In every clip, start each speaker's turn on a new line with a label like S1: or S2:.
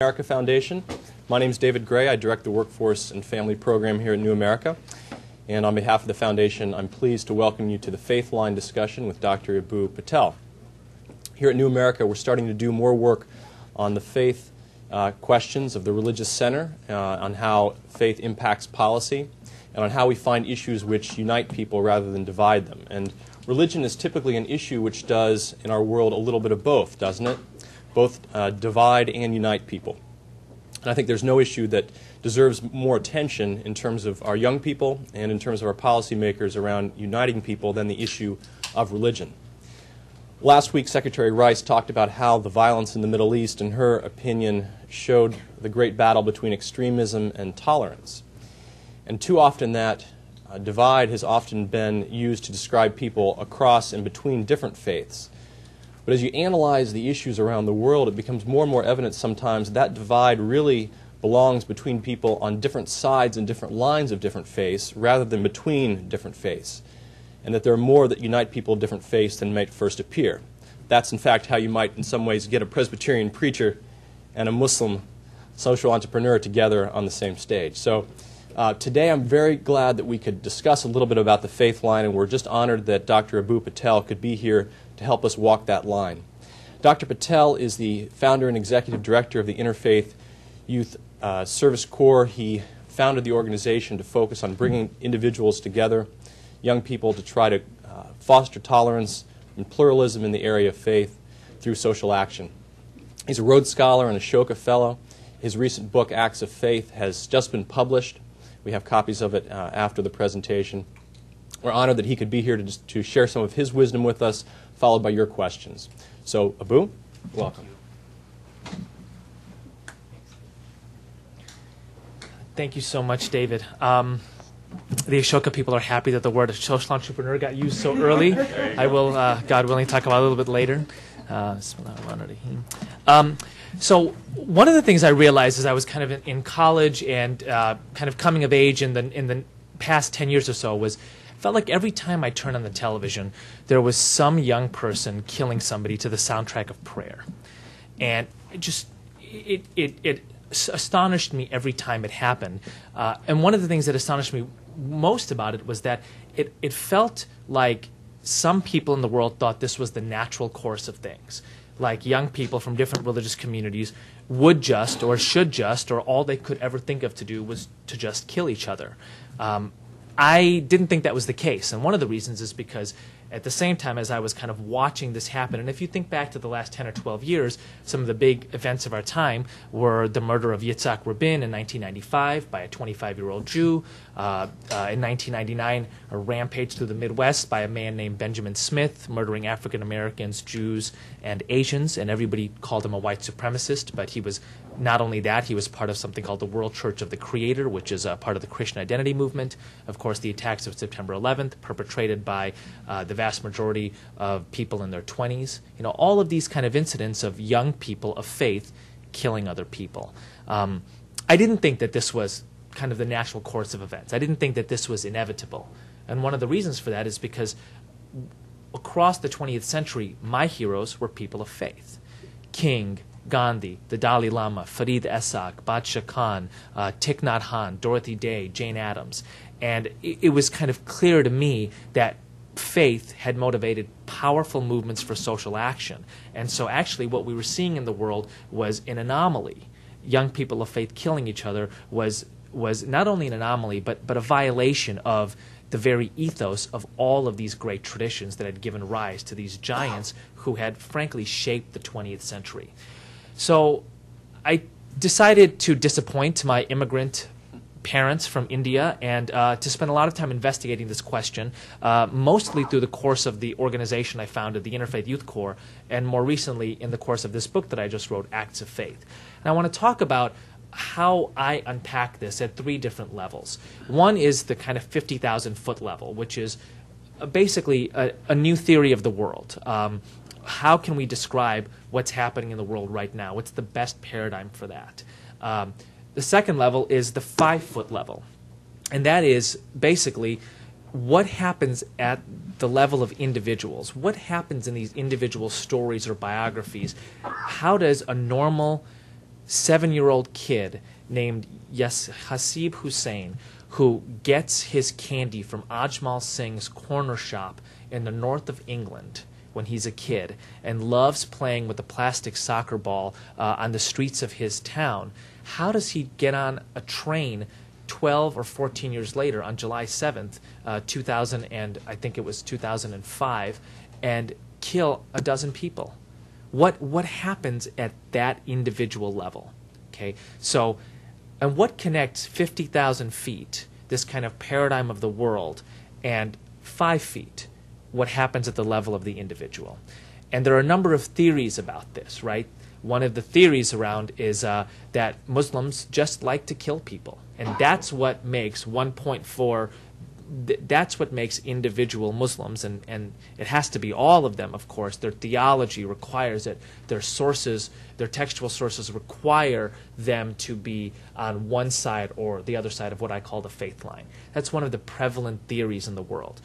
S1: America Foundation. My name is David Gray. I direct the Workforce and Family Program here at New America. And on behalf of the Foundation, I'm pleased to welcome you to the Faith Line discussion with Dr. Eboo Patel. Here at New America, we're starting to do more work on the faith questions of the religious center, on how faith impacts policy, and on how we find issues which unite people rather than divide them. And religion is typically an issue which does, in our world, a little bit of both, doesn't it? Both divide and unite people. And I think there's no issue that deserves more attention in terms of our young people and in terms of our policymakers around uniting people than the issue of religion. Last week, Secretary Rice talked about how the violence in the Middle East, in her opinion, showed the great battle between extremism and tolerance. And too often that divide has often been used to describe people across and between different faiths. But as you analyze the issues around the world, it becomes more and more evident sometimes that divide really belongs between people on different sides and different lines of different faiths rather than between different faiths, and that there are more that unite people of different faiths than might first appear. That's in fact how you might in some ways get a Presbyterian preacher and a Muslim social entrepreneur together on the same stage. So today I'm very glad that we could discuss a little bit about the faith line, and we're just honored that Dr. Eboo Patel could be here to help us walk that line. Dr. Patel is the founder and executive director of the Interfaith Youth Core. He founded the organization to focus on bringing individuals together, young people, to try to foster tolerance and pluralism in the area of faith through social action. He's a Rhodes Scholar and a Ashoka Fellow. His recent book, Acts of Faith, has just been published. We have copies of it after the presentation. We're honored that he could be here to share some of his wisdom with us, followed by your questions. So, Eboo, welcome.
S2: Thank you so much, David. The Ashoka people are happy that the word social entrepreneur got used so early. I will, God willing, talk about it a little bit later. So one of the things I realized as I was kind of in college and kind of coming of age in the past 10 years or so was felt like every time I turned on the television, there was some young person killing somebody to the soundtrack of prayer. And it astonished me every time it happened. And one of the things that astonished me most about it was that it felt like some people in the world thought this was the natural course of things. Like young people from different religious communities would just or should just or all they could ever think of to do was to just kill each other. I didn't think that was the case, and one of the reasons is because at the same time as I was kind of watching this happen, and if you think back to the last 10 or 12 years, some of the big events of our time were the murder of Yitzhak Rabin in 1995 by a 25-year-old Jew, in 1999 a rampage through the Midwest by a man named Benjamin Smith, murdering African Americans, Jews, and Asians, and everybody called him a white supremacist, but he was not only that, he was part of something called the World Church of the Creator, which is part of the Christian identity movement. Of course, the attacks of September 11th, perpetrated by the vast majority of people in their 20s. You know, all of these kind of incidents of young people of faith killing other people. I didn't think that this was kind of the natural course of events. I didn't think that this was inevitable. And one of the reasons for that is because across the 20th century, my heroes were people of faith. King, Gandhi, the Dalai Lama, Farid Essek, Badsha Khan, Thich Nhat Hanh, Dorothy Day, Jane Addams. And it was kind of clear to me that faith had motivated powerful movements for social action. And so actually what we were seeing in the world was an anomaly. Young people of faith killing each other was not only an anomaly, but a violation of the very ethos of all of these great traditions that had given rise to these giants who had frankly shaped the 20th century. So I decided to disappoint my immigrant parents from India and to spend a lot of time investigating this question, mostly through the course of the organization I founded, the Interfaith Youth Core, and more recently in the course of this book that I just wrote, Acts of Faith. And I want to talk about how I unpack this at three different levels. One is the kind of 50,000-foot level, which is basically a new theory of the world. How can we describe what's happening in the world right now? What's the best paradigm for that? The second level is the 5-foot level, and that is basically what happens at the level of individuals. What happens in these individual stories or biographies? How does a normal 7-year-old kid named Hasib Hussain, who gets his candy from Ajmal Singh's corner shop in the north of England when he's a kid and loves playing with a plastic soccer ball on the streets of his town, how does he get on a train 12 or 14 years later on July 7th, 2000 and I think it was 2005, and kill a dozen people? What happens at that individual level? Okay, so, and what connects 50,000 feet, this kind of paradigm of the world, and 5 feet, what happens at the level of the individual? And there are a number of theories about this, right? One of the theories around is that Muslims just like to kill people, and that's what makes 1.4. That's what makes individual Muslims, and it has to be all of them, of course. Their theology requires it. Their sources, their textual sources require them to be on one side or the other side of what I call the faith line. That's one of the prevalent theories in the world.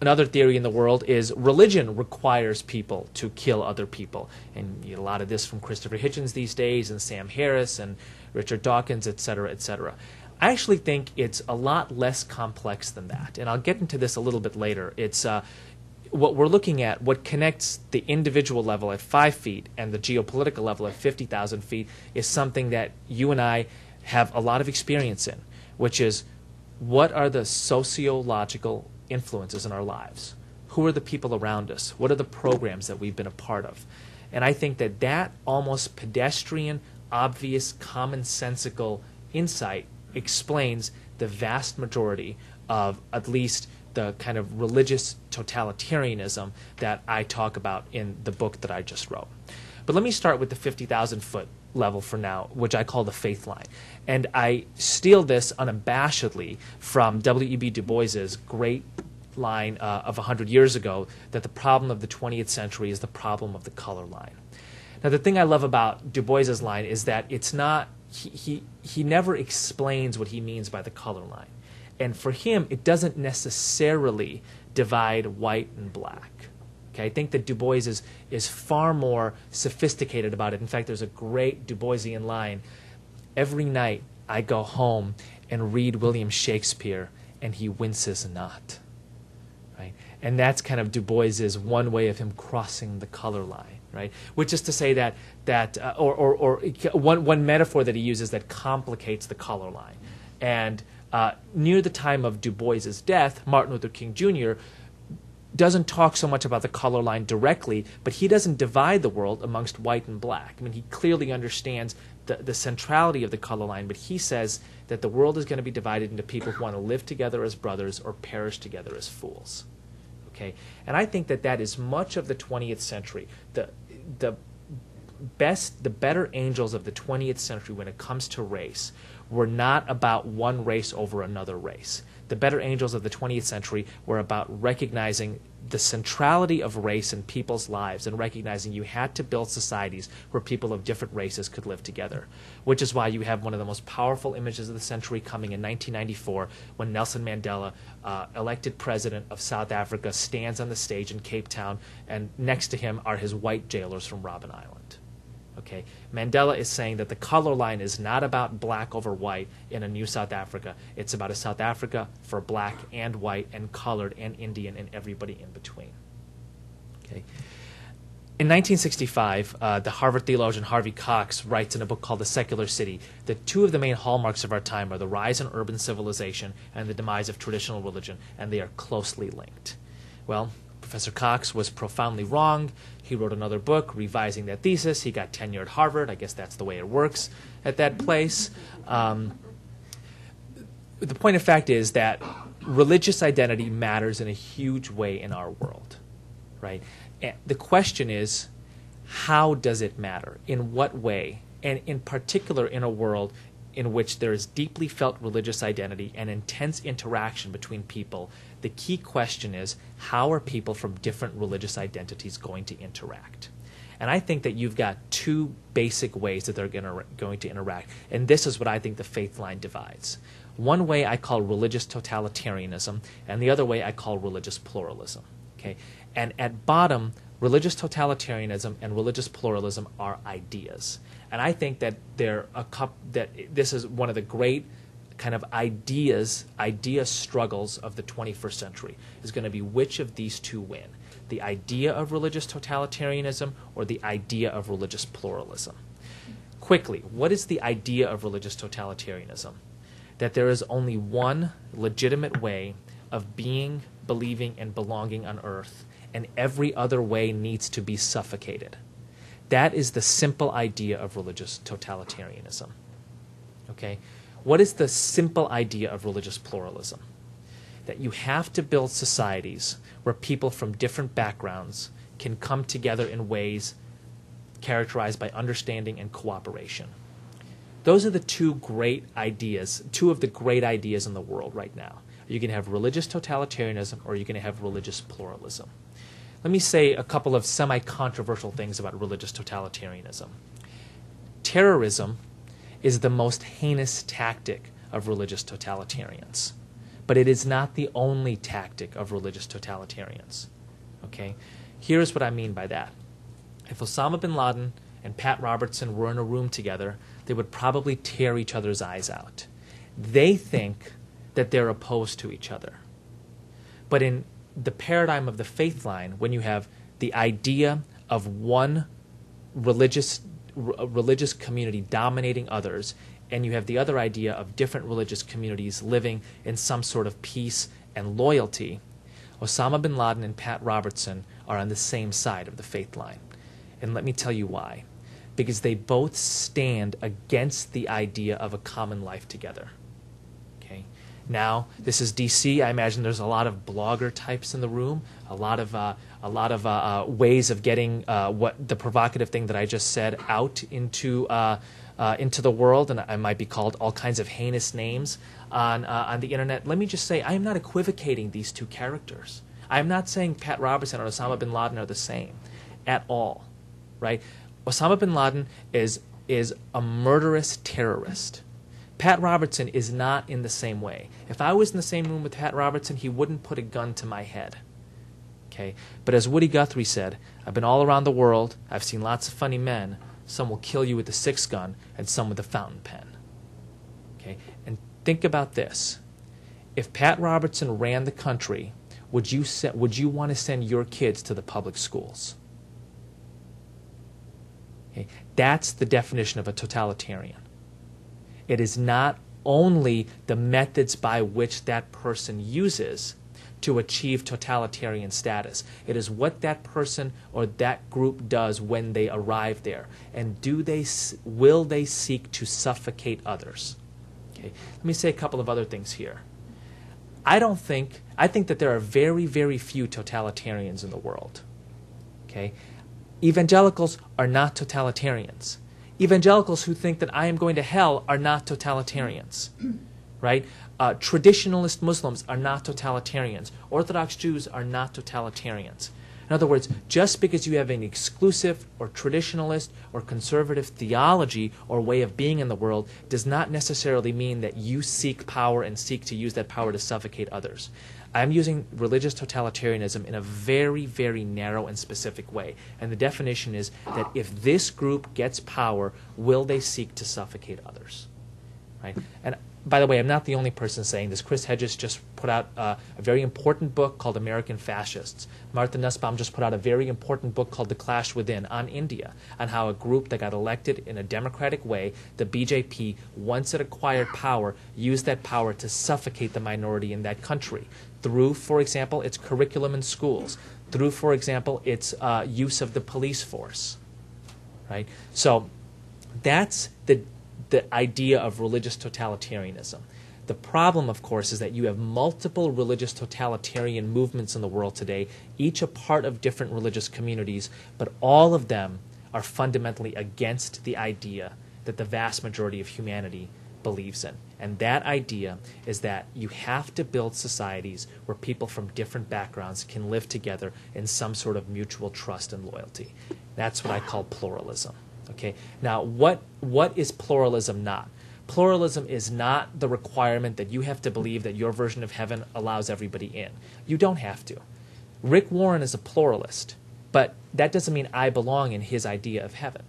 S2: Another theory in the world is religion requires people to kill other people. And you get a lot of this from Christopher Hitchens these days, and Sam Harris, and Richard Dawkins, et cetera, et cetera. I actually think it's a lot less complex than that, and I'll get into this a little bit later. It's what we're looking at, what connects the individual level at 5 feet and the geopolitical level at 50,000 feet is something that you and I have a lot of experience in, which is what are the sociological influences in our lives? Who are the people around us? What are the programs that we've been a part of? And I think that that almost pedestrian, obvious, commonsensical insight explains the vast majority of at least the kind of religious totalitarianism that I talk about in the book that I just wrote. But let me start with the 50,000-foot level for now, which I call the faith line. And I steal this unabashedly from W.E.B. Du Bois's great line of 100 years ago, that the problem of the 20th century is the problem of the color line. Now, the thing I love about Du Bois's line is that it's not he never explains what he means by the color line. And for him, it doesn't necessarily divide white and black. Okay, I think that Du Bois is far more sophisticated about it. In fact, there's a great Du Boisian line: "Every night I go home and read William Shakespeare, and he winces not." Right? And that's kind of Du Bois's one way of him crossing the color line. Right, which is to say that one metaphor that he uses that complicates the color line. And near the time of Du Bois's death, Martin Luther King Jr. doesn't talk so much about the color line directly, but he doesn't divide the world amongst white and black. I mean, he clearly understands the centrality of the color line, but he says that the world is going to be divided into people who want to live together as brothers or perish together as fools. Okay, and I think that that is much of the 20th century. The better angels of the 20th century when it comes to race were not about one race over another race. The better angels of the 20th century were about recognizing the centrality of race in people's lives and recognizing you had to build societies where people of different races could live together, which is why you have one of the most powerful images of the century coming in 1994 when Nelson Mandela, elected president of South Africa, stands on the stage in Cape Town, and next to him are his white jailers from Robben Island. Okay, Mandela is saying that the color line is not about black over white in a new South Africa. It's about a South Africa for black and white and colored and Indian and everybody in between. Okay. In 1965, the Harvard theologian Harvey Cox writes in a book called The Secular City that two of the main hallmarks of our time are the rise in urban civilization and the demise of traditional religion, and they are closely linked. Well, Professor Cox was profoundly wrong. He wrote another book revising that thesis. He got tenure at Harvard. I guess that's the way it works at that place. The point of fact is that religious identity matters in a huge way in our world, right? And the question is, how does it matter? In what way? And in particular, in a world in which there is deeply felt religious identity and intense interaction between people, the key question is, how are people from different religious identities going to interact? And I think that you've got two basic ways that they're going to interact. And this is what I think the faith line divides. One way I call religious totalitarianism, and the other way I call religious pluralism. Okay? And at bottom, religious totalitarianism and religious pluralism are ideas. And I think that this is one of the great kind of idea struggles of the 21st century, is going to be which of these two win, the idea of religious totalitarianism or the idea of religious pluralism. Quickly, what is the idea of religious totalitarianism? That there is only one legitimate way of being, believing, and belonging on earth, and every other way needs to be suffocated. That is the simple idea of religious totalitarianism. Okay? What is the simple idea of religious pluralism? That you have to build societies where people from different backgrounds can come together in ways characterized by understanding and cooperation. Those are the two of the great ideas in the world right now. You can have religious totalitarianism or you can have religious pluralism. Let me say a couple of semi-controversial things about religious totalitarianism. Terrorism is the most heinous tactic of religious totalitarians, but it is not the only tactic of religious totalitarians. Okay? Here's what I mean by that. If Osama bin Laden and Pat Robertson were in a room together, they would probably tear each other's eyes out. They think that they're opposed to each other. But in the paradigm of the faith line, when you have the idea of one religious community dominating others, and you have the other idea of different religious communities living in some sort of peace and loyalty, Osama bin Laden and Pat Robertson are on the same side of the faith line. And let me tell you why. Because they both stand against the idea of a common life together. Okay? Now, this is DC. I imagine there's a lot of blogger types in the room, a lot of ways of getting what the provocative thing that I just said out into the world, and I might be called all kinds of heinous names on the internet. Let me just say, I am not equivocating these two characters. I am not saying Pat Robertson or Osama bin Laden are the same at all, right? Osama bin Laden is a murderous terrorist. Pat Robertson is not in the same way. If I was in the same room with Pat Robertson, he wouldn't put a gun to my head. Okay? But as Woody Guthrie said, I've been all around the world. I've seen lots of funny men. Some will kill you with a 6-gun and some with a fountain pen. Okay? And think about this. If Pat Robertson ran the country, would you want to send your kids to the public schools? Okay? That's the definition of a totalitarian. It is not only the methods by which that person uses to achieve totalitarian status. It is what that person or that group does when they arrive there. And will they seek to suffocate others? Okay. Let me say a couple of other things here. I think that there are very, very few totalitarians in the world. Okay? Evangelicals are not totalitarians. Evangelicals who think that I am going to hell are not totalitarians, right? Traditionalist Muslims are not totalitarians. Orthodox Jews are not totalitarians. In other words, just because you have an exclusive or traditionalist or conservative theology or way of being in the world does not necessarily mean that you seek power and seek to use that power to suffocate others. I'm using religious totalitarianism in a very, very narrow and specific way. And the definition is that if this group gets power, will they seek to suffocate others? Right? And by the way, I'm not the only person saying this. Chris Hedges just put out a very important book called American Fascists. Martha Nussbaum just put out a very important book called The Clash Within on India, on how a group that got elected in a democratic way, the BJP, once it acquired power, used that power to suffocate the minority in that country through, for example, its curriculum in schools, through, for example, its use of the police force. Right? So that's the idea of religious totalitarianism. The problem, of course, is that you have multiple religious totalitarian movements in the world today, each a part of different religious communities, but all of them are fundamentally against the idea that the vast majority of humanity believes in. And that idea is that you have to build societies where people from different backgrounds can live together in some sort of mutual trust and loyalty. That's what I call pluralism. Okay. Now, what is pluralism not? Pluralism is not the requirement that you have to believe that your version of heaven allows everybody in. You don't have to. Rick Warren is a pluralist. But that doesn't mean I belong in his idea of heaven.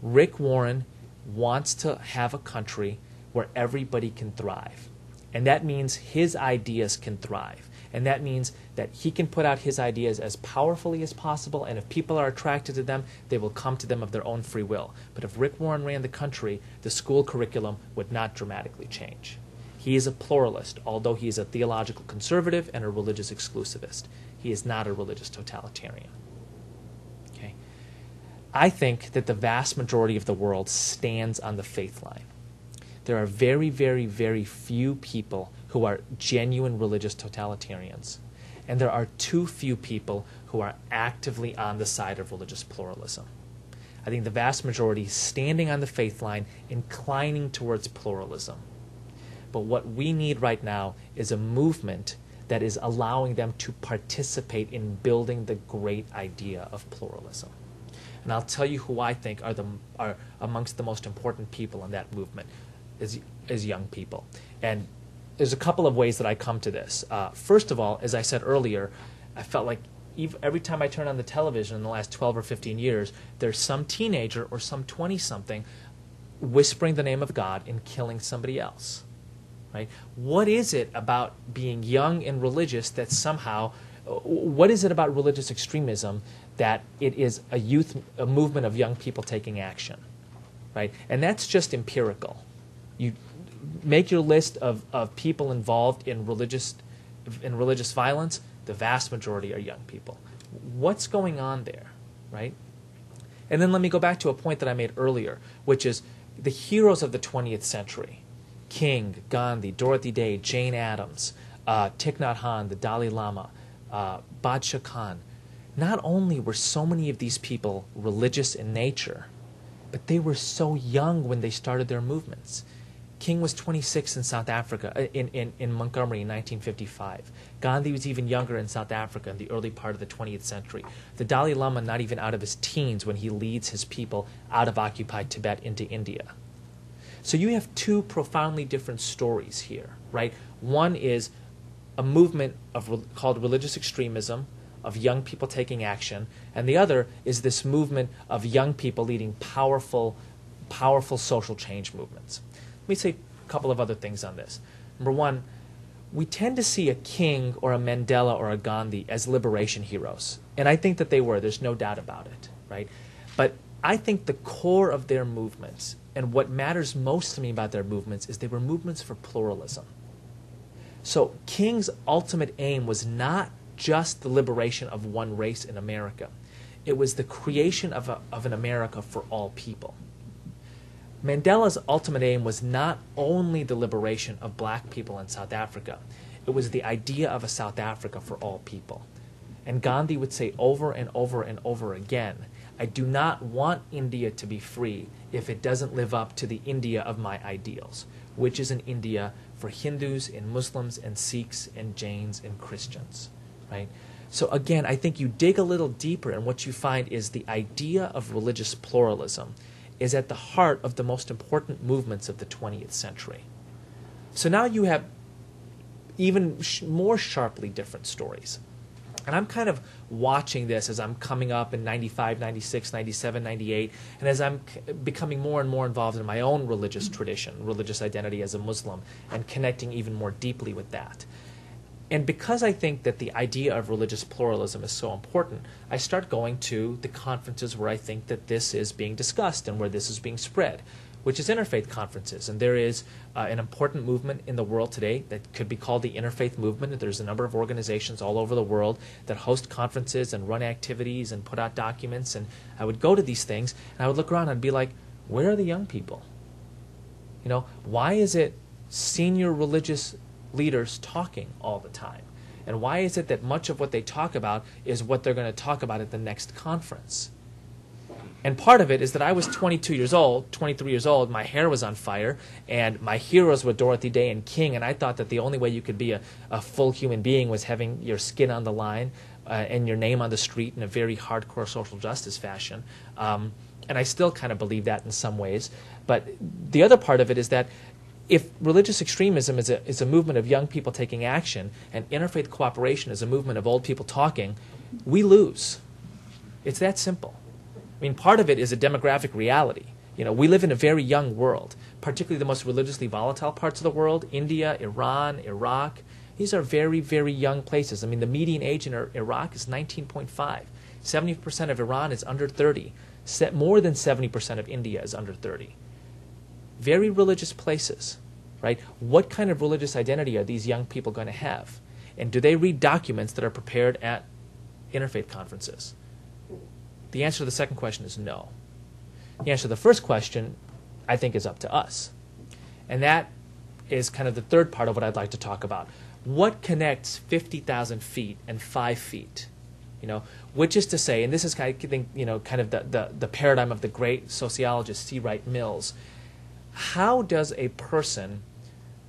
S2: Rick Warren wants to have a country where everybody can thrive. And that means his ideas can thrive. And that means that he can put out his ideas as powerfully as possible, and if people are attracted to them, they will come to them of their own free will. But if Rick Warren ran the country, the school curriculum would not dramatically change. He is a pluralist, although he is a theological conservative and a religious exclusivist. He is not a religious totalitarian. Okay? I think that the vast majority of the world stands on the faith line. There are very, very, very few people who are genuine religious totalitarians. And there are too few people who are actively on the side of religious pluralism. I think the vast majority is standing on the faith line, inclining towards pluralism. But what we need right now is a movement that is allowing them to participate in building the great idea of pluralism. And I'll tell you who I think are amongst the most important people in that movement is young people. And there's a couple of ways that I come to this. First of all, as I said earlier, I felt like every time I turn on the television in the last 12 or 15 years, there's some teenager or some 20-something whispering the name of God and killing somebody else. Right? What is it about being young and religious that somehow, what is it about religious extremism that it is a movement of young people taking action? Right? And that's just empirical. You make your list of people involved in religious violence, the vast majority are young people. What's going on there, right? And then let me go back to a point that I made earlier, which is the heroes of the 20th century, King, Gandhi, Dorothy Day, Jane Addams, Thich Nhat Hanh, the Dalai Lama, Badshah Khan. Not only were so many of these people religious in nature, but they were so young when they started their movements. King was 26 in South Africa, in Montgomery in 1955. Gandhi was even younger in South Africa in the early part of the 20th century. The Dalai Lama not even out of his teens when he leads his people out of occupied Tibet into India. So you have two profoundly different stories here, right? One is a movement called religious extremism, of young people taking action, and the other is this movement of young people leading powerful social change movements. Let me say a couple of other things on this. Number one, we tend to see a King or a Mandela or a Gandhi as liberation heroes. And I think that they were. There's no doubt about it, right? But I think the core of their movements, and what matters most to me about their movements, is they were movements for pluralism. So King's ultimate aim was not just the liberation of one race in America. It was the creation of an America for all people. Mandela's ultimate aim was not only the liberation of black people in South Africa, it was the idea of a South Africa for all people. And Gandhi would say over and over and over again, I do not want India to be free if it doesn't live up to the India of my ideals, which is an India for Hindus and Muslims and Sikhs and Jains and Christians. Right? So again, I think you dig a little deeper and what you find is the idea of religious pluralism is at the heart of the most important movements of the 20th century. So now you have even more sharply different stories. And I'm kind of watching this as I'm coming up in 95, 96, 97, 98, and as I'm becoming more and more involved in my own religious tradition, religious identity as a Muslim, and connecting even more deeply with that. And because I think that the idea of religious pluralism is so important, I start going to the conferences where I think that this is being discussed and where this is being spread, which is interfaith conferences. And there is an important movement in the world today that could be called the Interfaith Movement. There's a number of organizations all over the world that host conferences and run activities and put out documents. And I would go to these things, and I would look around and I'd be like, where are the young people? You know, why is it senior religious leaders talking all the time? And why is it that much of what they talk about is what they're going to talk about at the next conference? And part of it is that I was 22 years old, 23 years old, my hair was on fire, and my heroes were Dorothy Day and King, and I thought that the only way you could be a full human being was having your skin on the line and your name on the street in a very hardcore social justice fashion. And I still kind of believe that in some ways. But the other part of it is that if religious extremism is a movement of young people taking action and interfaith cooperation is a movement of old people talking, we lose. It's that simple. I mean, part of it is a demographic reality. We live in a very young world, particularly the most religiously volatile parts of the world, India, Iran, Iraq. These are very, very young places. I mean, the median age in Iraq is 19.5. 70% of Iran is under 30. More than 70% of India is under 30. Very religious places, right? What kind of religious identity are these young people going to have? And do they read documents that are prepared at interfaith conferences? The answer to the second question is no. The answer to the first question, I think, is up to us. And that is kind of the third part of what I'd like to talk about. What connects 50,000 feet and 5 feet? Which is to say, and this is kind of the paradigm of the great sociologist C. Wright Mills. How does a person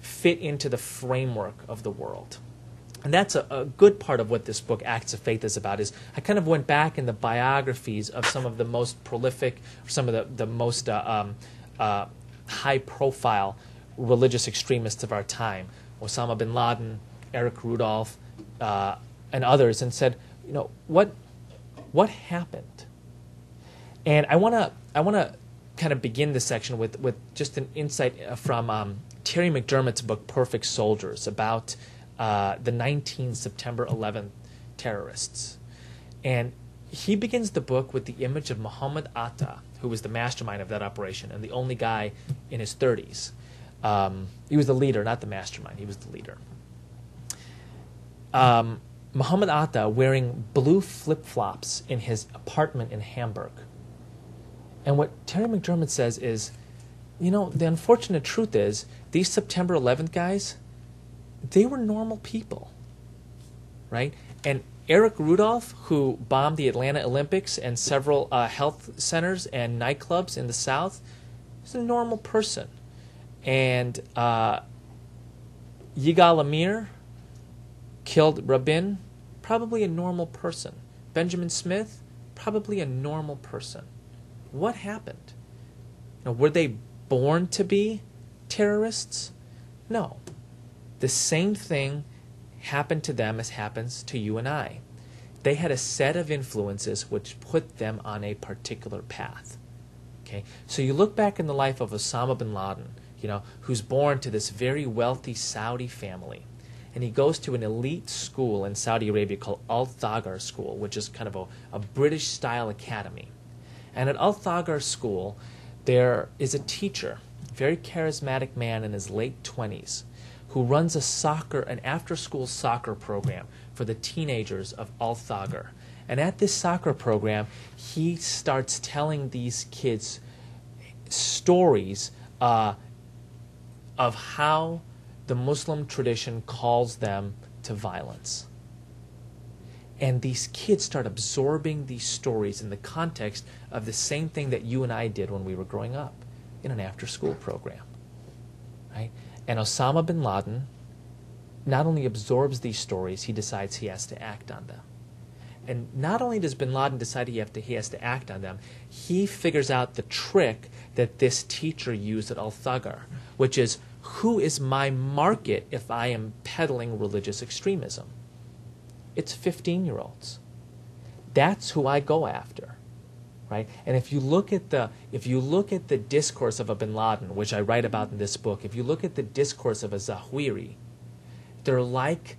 S2: fit into the framework of the world? And that's a good part of what this book, Acts of Faith, is about. Is I kind of went back in the biographies of some of the most prolific, some of the most high-profile religious extremists of our time, Osama bin Laden, Eric Rudolph, and others, and said, what happened? And I want to kind of begin this section with just an insight from Terry McDermott's book, Perfect Soldiers, about the September 11th terrorists. And he begins the book with the image of Muhammad Atta, who was the mastermind of that operation and the only guy in his 30s. He was the leader, not the mastermind. He was the leader. Muhammad Atta wearing blue flip-flops in his apartment in Hamburg. And what Terry McDermott says is, the unfortunate truth is these September 11th guys, they were normal people, right? And Eric Rudolph, who bombed the Atlanta Olympics and several health centers and nightclubs in the South, is a normal person. And Yigal Amir killed Rabin, probably a normal person. Benjamin Smith, probably a normal person. What happened? Were they born to be terrorists? No. The same thing happened to them as happens to you and I. They had a set of influences which put them on a particular path. Okay? So you look back in the life of Osama bin Laden, who's born to this very wealthy Saudi family. And he goes to an elite school in Saudi Arabia called Al-Thagar School, which is kind of a British-style academy. And at Al-Thagar School, there is a teacher, a very charismatic man in his late 20s, who runs an after-school soccer program for the teenagers of Al-Thagar. And at this soccer program, he starts telling these kids stories of how the Muslim tradition calls them to violence. And these kids start absorbing these stories in the context of the same thing that you and I did when we were growing up, in an after-school program. Right? And Osama bin Laden not only absorbs these stories, he decides he has to act on them. And not only does bin Laden decide he has to act on them, he figures out the trick that this teacher used at Al-Thagar, which is, who is my market if I am peddling religious extremism? It's 15-year-olds. That's who I go after, right? And if you look at the discourse of a bin Laden, which I write about in this book, if you look at the discourse of a Zawahiri, they're like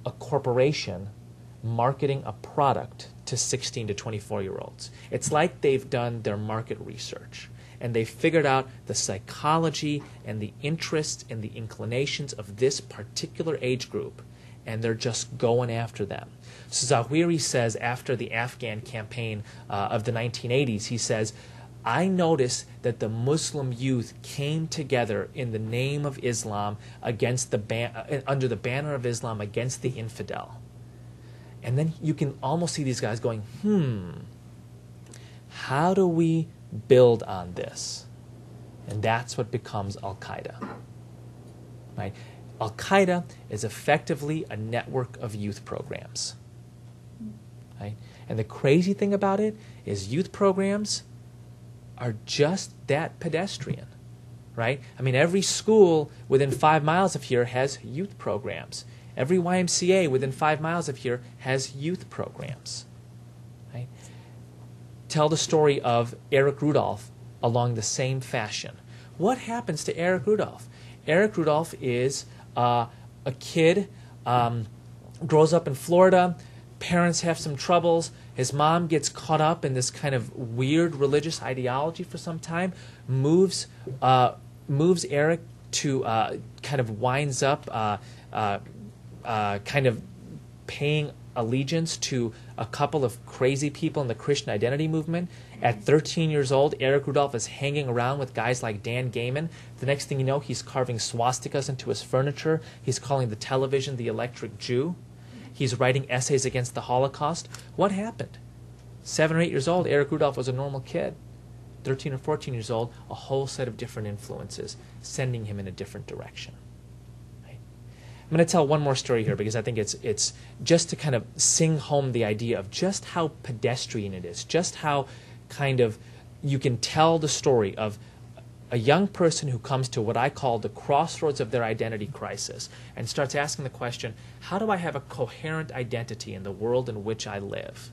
S2: a corporation marketing a product to 16 to 24-year-olds. It's like they've done their market research, and they've figured out the psychology and the interests and the inclinations of this particular age group, and they're just going after them. So Zawahiri says, after the Afghan campaign of the 1980s, he says, I noticed that the Muslim youth came together in the name of Islam against under the banner of Islam against the infidel. And then you can almost see these guys going, how do we build on this? And that's what becomes Al-Qaeda. Right? Al-Qaeda is effectively a network of youth programs. Right? And the crazy thing about it is youth programs are just that pedestrian. Right? I mean, every school within 5 miles of here has youth programs. Every YMCA within 5 miles of here has youth programs. Right? tell the story of Eric Rudolph along the same fashion. What happens to Eric Rudolph? Eric Rudolph is a kid, grows up in Florida. Parents have some troubles. His mom gets caught up in this kind of weird religious ideology for some time, moves Eric to kind of winds up kind of paying allegiance to a couple of crazy people in the Christian identity movement. At 13 years old, Eric Rudolph is hanging around with guys like Dan Gaiman. The next thing you know, he's carving swastikas into his furniture. He's calling the television the electric Jew. He's writing essays against the Holocaust. What happened? 7 or 8 years old, Eric Rudolph was a normal kid. 13 or 14 years old, a whole set of different influences sending him in a different direction. Right? I'm going to tell one more story here because I think it's just to kind of sing home the idea of just how pedestrian it is, just how kind of you can tell the story of a young person who comes to what I call the crossroads of their identity crisis and starts asking the question, how do I have a coherent identity in the world in which I live?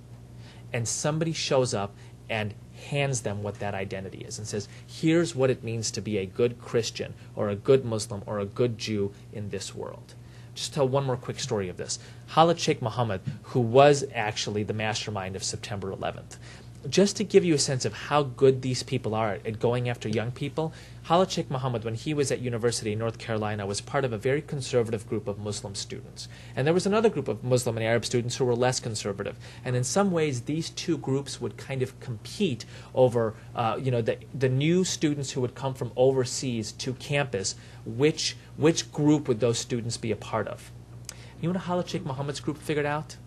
S2: And somebody shows up and hands them what that identity is and says, here's what it means to be a good Christian or a good Muslim or a good Jew in this world. Just tell one more quick story of this. Khalid Sheikh Mohammed, who was actually the mastermind of September 11th. Just to give you a sense of how good these people are at going after young people, Khalid Sheikh Mohammed, when he was at University in North Carolina, was part of a very conservative group of Muslim students. And there was another group of Muslim and Arab students who were less conservative. And in some ways, these two groups would kind of compete over, the new students who would come from overseas to campus, which group would those students be a part of? You know what Khalid Sheikh Mohammed's group figured out?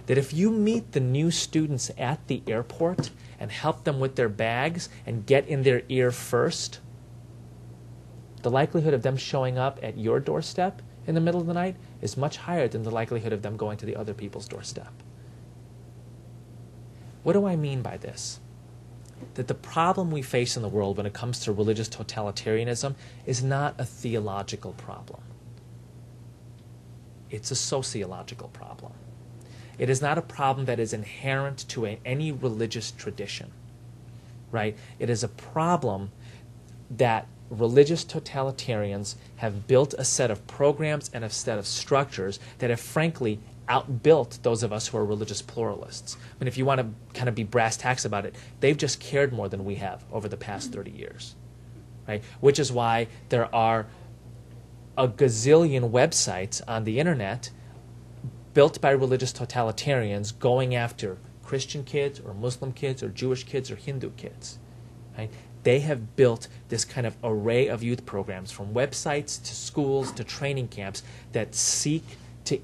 S2: That if you meet the new students at the airport and help them with their bags and get in their ear first, the likelihood of them showing up at your doorstep in the middle of the night is much higher than the likelihood of them going to the other people's doorstep. What do I mean by this? That the problem we face in the world when it comes to religious totalitarianism is not a theological problem. It's a sociological problem. It is not a problem that is inherent to any religious tradition, right? It is a problem that religious totalitarians have built a set of programs and a set of structures that have frankly outbuilt those of us who are religious pluralists. I mean, if you want to kind of be brass tacks about it, they've just cared more than we have over the past 30 years, right? Which is why there are a gazillion websites on the internet built by religious totalitarians going after Christian kids or Muslim kids or Jewish kids or Hindu kids. Right? They have built this kind of array of youth programs from websites to schools to training camps that seek to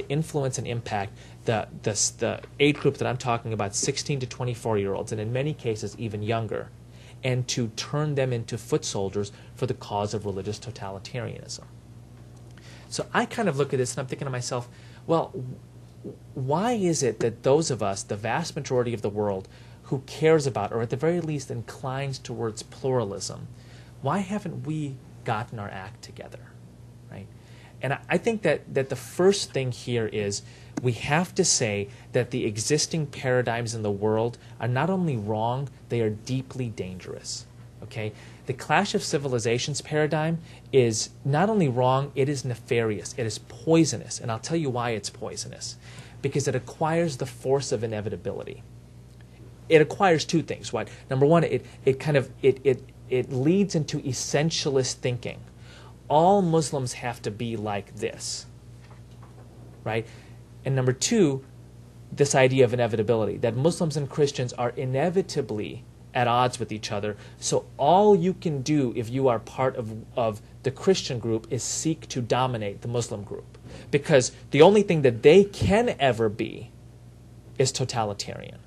S2: influence and impact the age group that I'm talking about, 16 to 24-year-olds, and in many cases even younger, and to turn them into foot soldiers for the cause of religious totalitarianism. So I kind of look at this and I'm thinking to myself, well, why is it that those of us, the vast majority of the world, who cares about, or at the very least inclines towards pluralism, why haven't we gotten our act together, right? And I think that the first thing here is we have to say that the existing paradigms in the world are not only wrong, they are deeply dangerous, okay? The Clash of Civilizations paradigm is not only wrong, it is nefarious, it is poisonous, and I'll tell you why it's poisonous. Because it acquires the force of inevitability. It acquires two things. What? Number one, it leads into essentialist thinking. All Muslims have to be like this, right? And number two, this idea of inevitability, that Muslims and Christians are inevitably at odds with each other. So all you can do if you are part of the Christian group is seek to dominate the Muslim group. Because the only thing that they can ever be is totalitarian.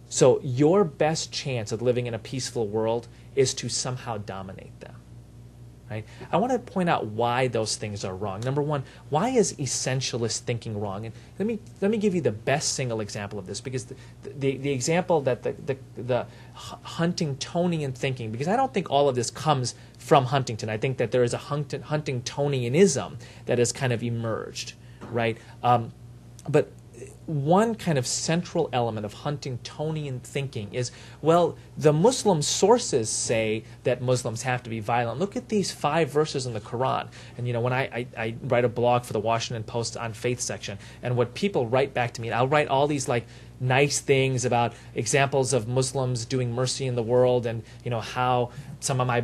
S2: So your best chance of living in a peaceful world is to somehow dominate them. Right? I want to point out why those things are wrong. Number one, why is essentialist thinking wrong? And let me give you the best single example of this, because the example that the Huntingtonian thinking, because I don't think all of this comes from Huntington. I think that there is a Huntingtonianism that has kind of emerged, right? But one kind of central element of Huntingtonian thinking is, well, the Muslim sources say that Muslims have to be violent. Look at these 5 verses in the Quran. And when I write a blog for the Washington Post on faith section, and what people write back to me, I'll write all these nice things about examples of Muslims doing mercy in the world, and how some of my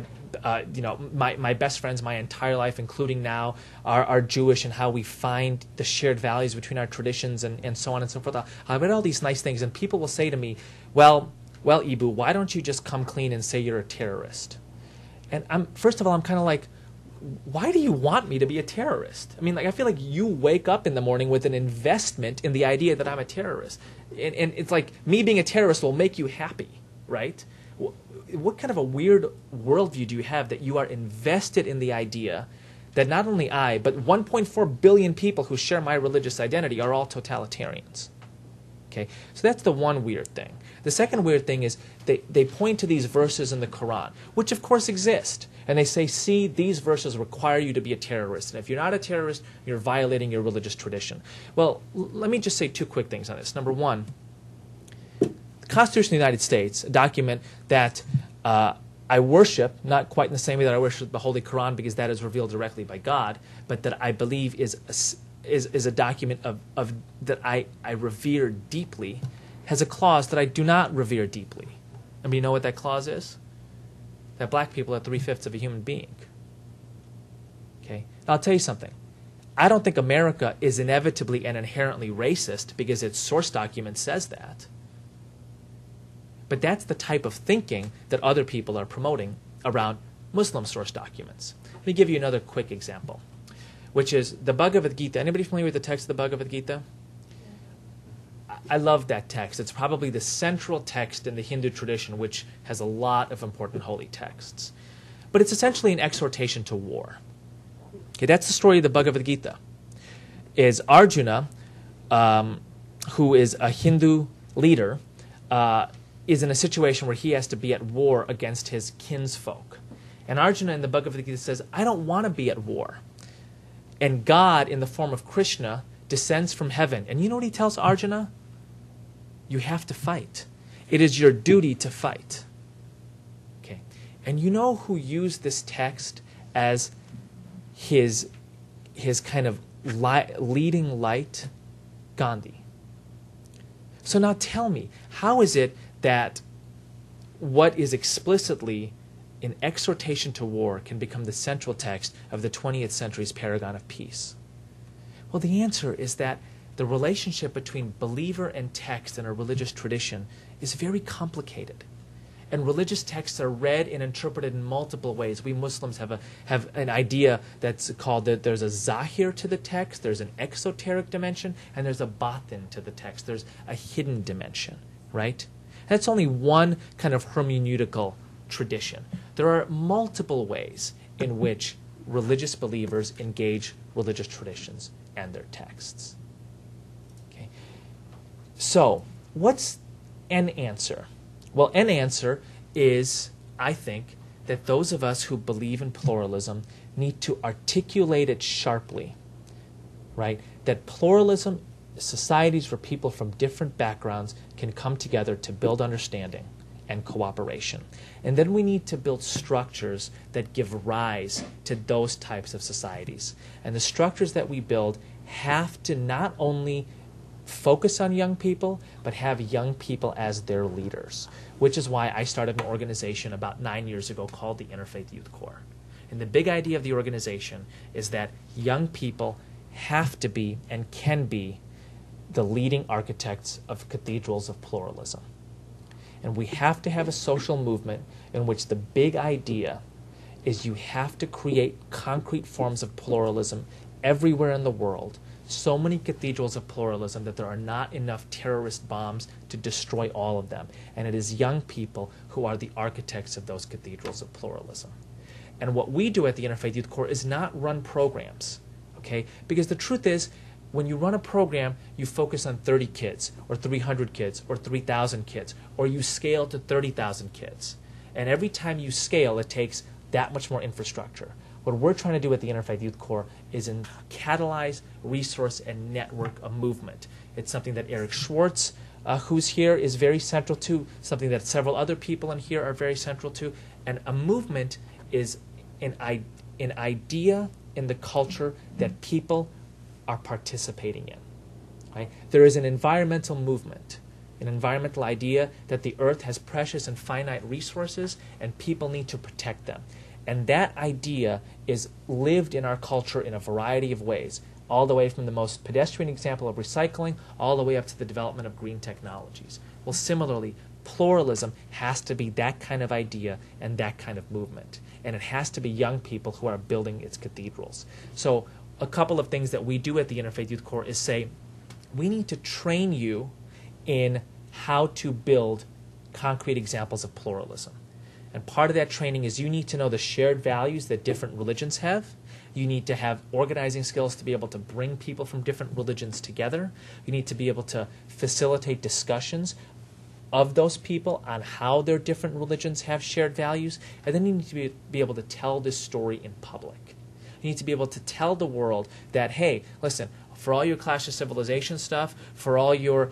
S2: my best friends my entire life, including now, are Jewish, and how we find the shared values between our traditions, and so on and so forth. I read all these nice things, and people will say to me, well, Eboo, why don't you just come clean and say you're a terrorist? And first of all, I'm kind of like, why do you want me to be a terrorist? I mean, I feel like you wake up in the morning with an investment in the idea that I'm a terrorist. And it's like me being a terrorist will make you happy, right? What kind of a weird worldview do you have that you are invested in the idea that not only I, but 1.4 billion people who share my religious identity are all totalitarians? Okay, so that's the one weird thing. The second weird thing is they point to these verses in the Quran, which of course exist, and they say, see, these verses require you to be a terrorist, and if you're not a terrorist, you're violating your religious tradition. Well, let me just say 2 quick things on this. Number one, the Constitution of the United States, a document that I worship, not quite in the same way that I worship the Holy Quran, because that is revealed directly by God, but that I believe is a document of that I revere deeply, has a clause that I do not revere deeply. And you know what that clause is? That black people are 3/5 of a human being. Okay? Now, I'll tell you something. I don't think America is inevitably and inherently racist because its source document says that. But that's the type of thinking that other people are promoting around Muslim source documents. Let me give you another quick example, which is the Bhagavad Gita. Anybody familiar with the text of the Bhagavad Gita? I love that text. It's probably the central text in the Hindu tradition, which has a lot of important holy texts. But it's essentially an exhortation to war. Okay, that's the story of the Bhagavad Gita. Is Arjuna, who is a Hindu leader, is in a situation where he has to be at war against his kinsfolk. And Arjuna in the Bhagavad Gita says, I don't want to be at war. And God, in the form of Krishna, descends from heaven. And you know what he tells Arjuna? You have to fight. It is your duty to fight. Okay. And you know who used this text as his kind of leading light? Gandhi. So now tell me, how is it that what is explicitly an exhortation to war can become the central text of the 20th century's paragon of peace? Well, the answer is that the relationship between believer and text in a religious tradition is very complicated. And religious texts are read and interpreted in multiple ways. We Muslims have an idea that's called that there's a zahir to the text, there's an exoteric dimension, and there's a batin to the text. There's a hidden dimension, right? That's only one kind of hermeneutical tradition. There are multiple ways in which religious believers engage religious traditions and their texts. Okay. So, what's an answer? Well, an answer is, I think, that those of us who believe in pluralism need to articulate it sharply, right? That pluralism, societies where people from different backgrounds can come together to build understanding and cooperation. And then we need to build structures that give rise to those types of societies. And the structures that we build have to not only focus on young people, but have young people as their leaders, which is why I started an organization about 9 years ago called the Interfaith Youth Core. And the big idea of the organization is that young people have to be and can be the leading architects of cathedrals of pluralism. And we have to have a social movement in which the big idea is you have to create concrete forms of pluralism everywhere in the world, so many cathedrals of pluralism that there are not enough terrorist bombs to destroy all of them. And it is young people who are the architects of those cathedrals of pluralism. And what we do at the Interfaith Youth Core is not run programs, okay? Because the truth is, when you run a program, you focus on 30 kids, or 300 kids, or 3,000 kids, or you scale to 30,000 kids. And every time you scale, it takes that much more infrastructure. What we're trying to do at the Interfaith Youth Core is catalyze, resource, and network a movement. It's something that Eric Schwartz, who's here, is very central to, something that several other people in here are very central to. And a movement is an idea in the culture that people are participating in. Right? There is an environmental movement, an environmental idea that the earth has precious and finite resources and people need to protect them. And that idea is lived in our culture in a variety of ways, all the way from the most pedestrian example of recycling, all the way up to the development of green technologies. Well, similarly, pluralism has to be that kind of idea and that kind of movement. And it has to be young people who are building its cathedrals. So a couple of things that we do at the Interfaith Youth Core is say, we need to train you in how to build concrete examples of pluralism. And part of that training is you need to know the shared values that different religions have. You need to have organizing skills to be able to bring people from different religions together. You need to be able to facilitate discussions of those people on how their different religions have shared values. And then you need to be able to tell this story in public. You need to be able to tell the world that, hey, listen, for all your Clash of Civilization stuff, for all your,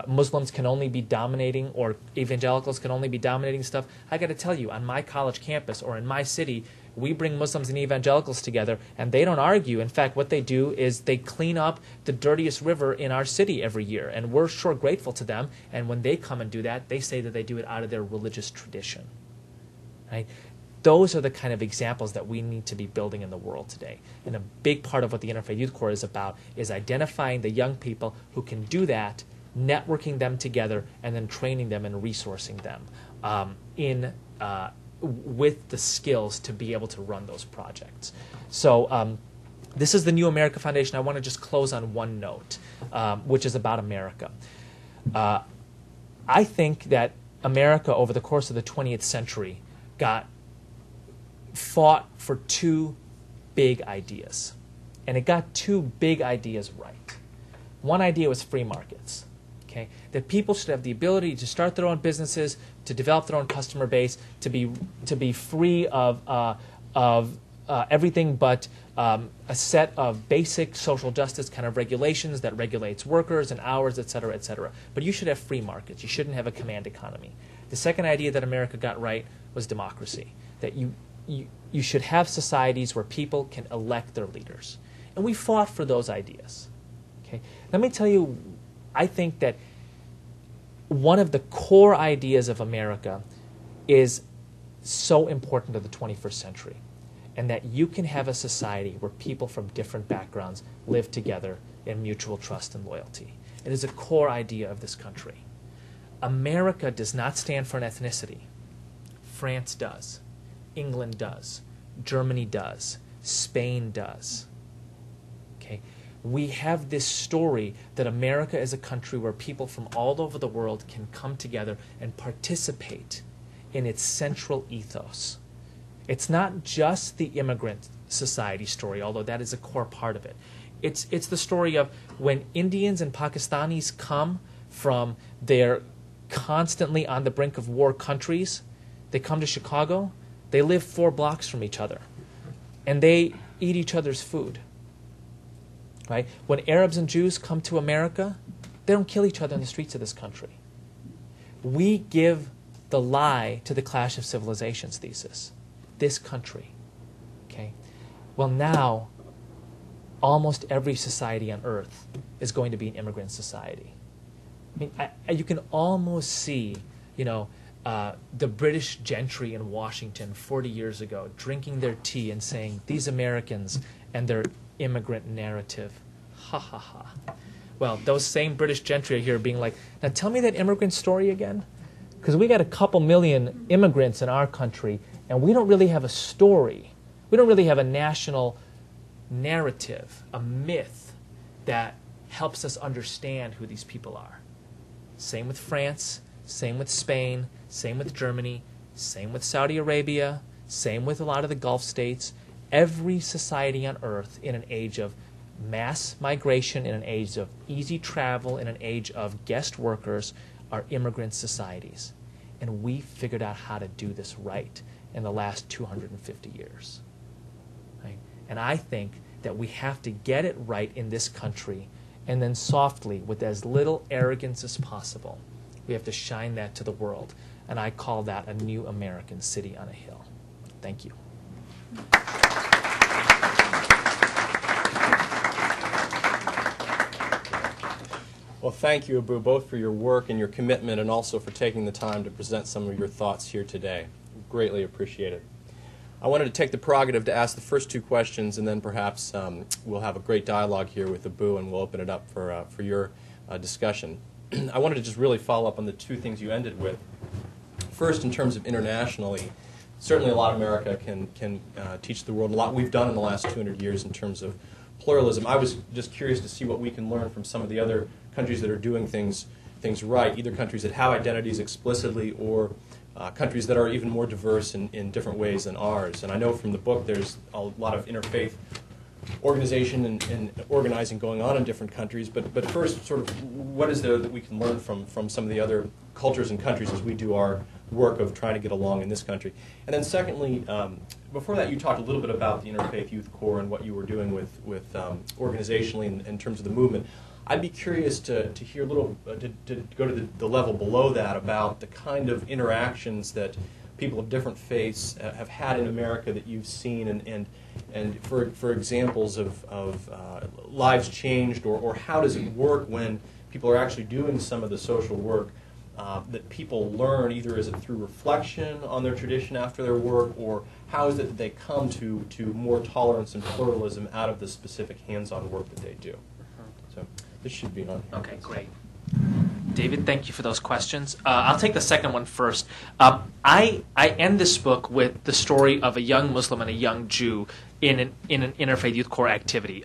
S2: Muslims can only be dominating or evangelicals can only be dominating stuff, I got to tell you, on my college campus or in my city, we bring Muslims and evangelicals together, and they don't argue. In fact, what they do is they clean up the dirtiest river in our city every year, and we're sure grateful to them. And when they come and do that, they say that they do it out of their religious tradition. Right? Those are the kind of examples that we need to be building in the world today. And a big part of what the Interfaith Youth Core is about is identifying the young people who can do that, networking them together, and then training them and resourcing them with the skills to be able to run those projects. So this is the New America Foundation. I want to just close on one note, which is about America. I think that America, over the course of the 20th century, fought for two big ideas. And it got two big ideas right. One idea was free markets. Okay? That people should have the ability to start their own businesses, to develop their own customer base, to be free of everything but a set of basic social justice kind of regulations that regulates workers and hours, et cetera, et cetera. But you should have free markets. You shouldn't have a command economy. The second idea that America got right was democracy. That you should have societies where people can elect their leaders. And we fought for those ideas. Okay? Let me tell you, I think that one of the core ideas of America is so important to the 21st century, and that you can have a society where people from different backgrounds live together in mutual trust and loyalty. It is a core idea of this country. America does not stand for an ethnicity. France does. England does. Germany does. Spain does. Okay? We have this story that America is a country where people from all over the world can come together and participate in its central ethos. It's not just the immigrant society story, although that is a core part of it. It's the story of when Indians and Pakistanis come from their constantly on the brink of war countries, they come to Chicago, they live 4 blocks from each other, and they eat each other's food. Right? When Arabs and Jews come to America, they don't kill each other in the streets of this country. We give the lie to the Clash of Civilizations thesis. This country. Okay? Well, now, almost every society on earth is going to be an immigrant society. I mean, you can almost see, the British gentry in Washington 40 years ago drinking their tea and saying, these Americans and their immigrant narrative. Ha ha ha. Well, those same British gentry are here being like, now tell me that immigrant story again. Because we got a couple million immigrants in our country, and we don't really have a story. We don't really have a national narrative, a myth that helps us understand who these people are. Same with France, same with Spain, same with Germany, same with Saudi Arabia, same with a lot of the Gulf states. Every society on earth in an age of mass migration, in an age of easy travel, in an age of guest workers, are immigrant societies. And we figured out how to do this right in the last 250 years. Right? And I think that we have to get it right in this country, and then softly, with as little arrogance as possible, we have to shine that to the world. And I call that a new American city on a hill. Thank you.
S1: Well, thank you, Eboo, both for your work and your commitment, and also for taking the time to present some of your thoughts here today. Greatly appreciate it. I wanted to take the prerogative to ask the first two questions, and then perhaps we'll have a great dialogue here with Eboo, and we'll open it up for your discussion. I wanted to just really follow up on the two things you ended with. First, in terms of internationally, certainly a lot America can teach the world a lot we've done in the last 200 years in terms of pluralism. I was just curious to see what we can learn from some of the other countries that are doing things right, either countries that have identities explicitly or countries that are even more diverse in different ways than ours. And I know from the book there's a lot of interfaith organization and organizing going on in different countries, but first, sort of, what is there that we can learn from some of the other cultures and countries as we do our work of trying to get along in this country? And then secondly, before that, you talked a little bit about the Interfaith Youth Core and what you were doing with organizationally in terms of the movement. I'd be curious to hear a little, to go to the level below that about the kind of interactions that people of different faiths have had in America that you've seen, and for examples of lives changed, or how does it work when people are actually doing some of the social work that people learn, either is it through reflection on their tradition after their work, or how is it that they come to more tolerance and pluralism out of the specific hands-on work that they do? So this should be on here.
S2: Okay, great. David, thank you for those questions. I'll take the second one first. I end this book with the story of a young Muslim and a young Jew in an Interfaith Youth Core activity.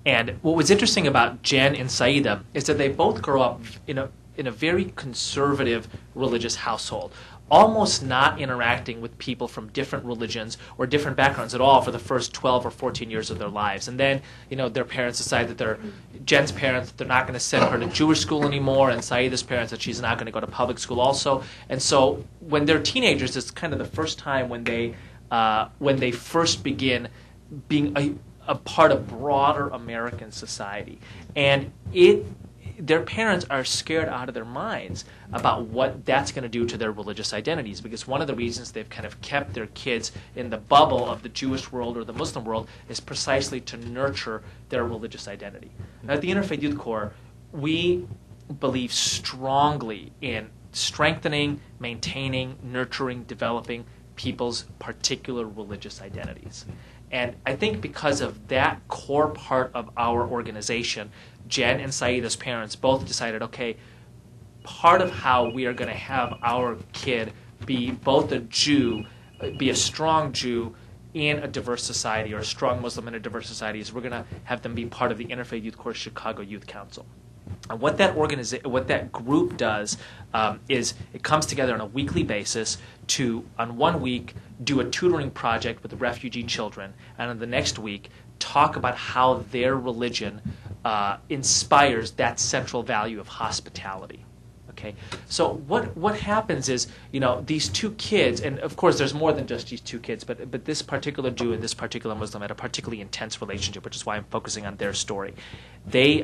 S2: And what was interesting about Jen and Saida is that they both grow up in a very conservative religious household, almost not interacting with people from different religions or different backgrounds at all for the first 12 or 14 years of their lives. And then, their parents decide that Jen's parents, they're not going to send her to Jewish school anymore, and Saida's parents that she's not going to go to public school also. And so when they're teenagers, it's kind of the first time when they first begin being a part of broader American society. And their parents are scared out of their minds about what that's going to do to their religious identities, because one of the reasons they've kind of kept their kids in the bubble of the Jewish world or the Muslim world is precisely to nurture their religious identity. Now, at the Interfaith Youth Core, we believe strongly in strengthening, maintaining, nurturing, developing people's particular religious identities. And I think because of that core part of our organization, Jen and Saida's parents both decided, okay, part of how we are going to have our kid be both a Jew, be a strong Jew in a diverse society, or a strong Muslim in a diverse society, is we're going to have them be part of the Interfaith Youth Core Chicago Youth Council. And what that group does is it comes together on a weekly basis to, on one week, do a tutoring project with refugee children, and on the next week, talk about how their religion inspires that central value of hospitality. Okay, so what happens is, these two kids, and of course there's more than just these two kids, but this particular Jew and this particular Muslim had a particularly intense relationship, which is why I'm focusing on their story. They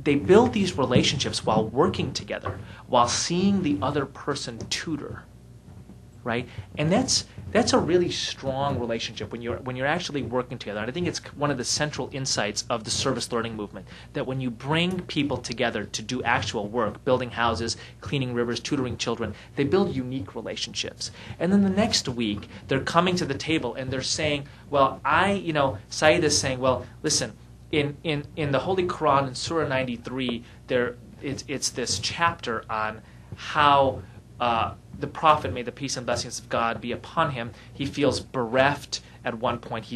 S2: build these relationships while working together, while seeing the other person tutor, right? And that's a really strong relationship when you're actually working together. And I think it's one of the central insights of the service learning movement, that when you bring people together to do actual work, building houses, cleaning rivers, tutoring children, they build unique relationships. And then the next week, they're coming to the table and they're saying, well, Said is saying, well, listen, in the Holy Quran, in Surah 93, it's this chapter on how the Prophet, may the peace and blessings of God be upon him, he feels bereft at one point.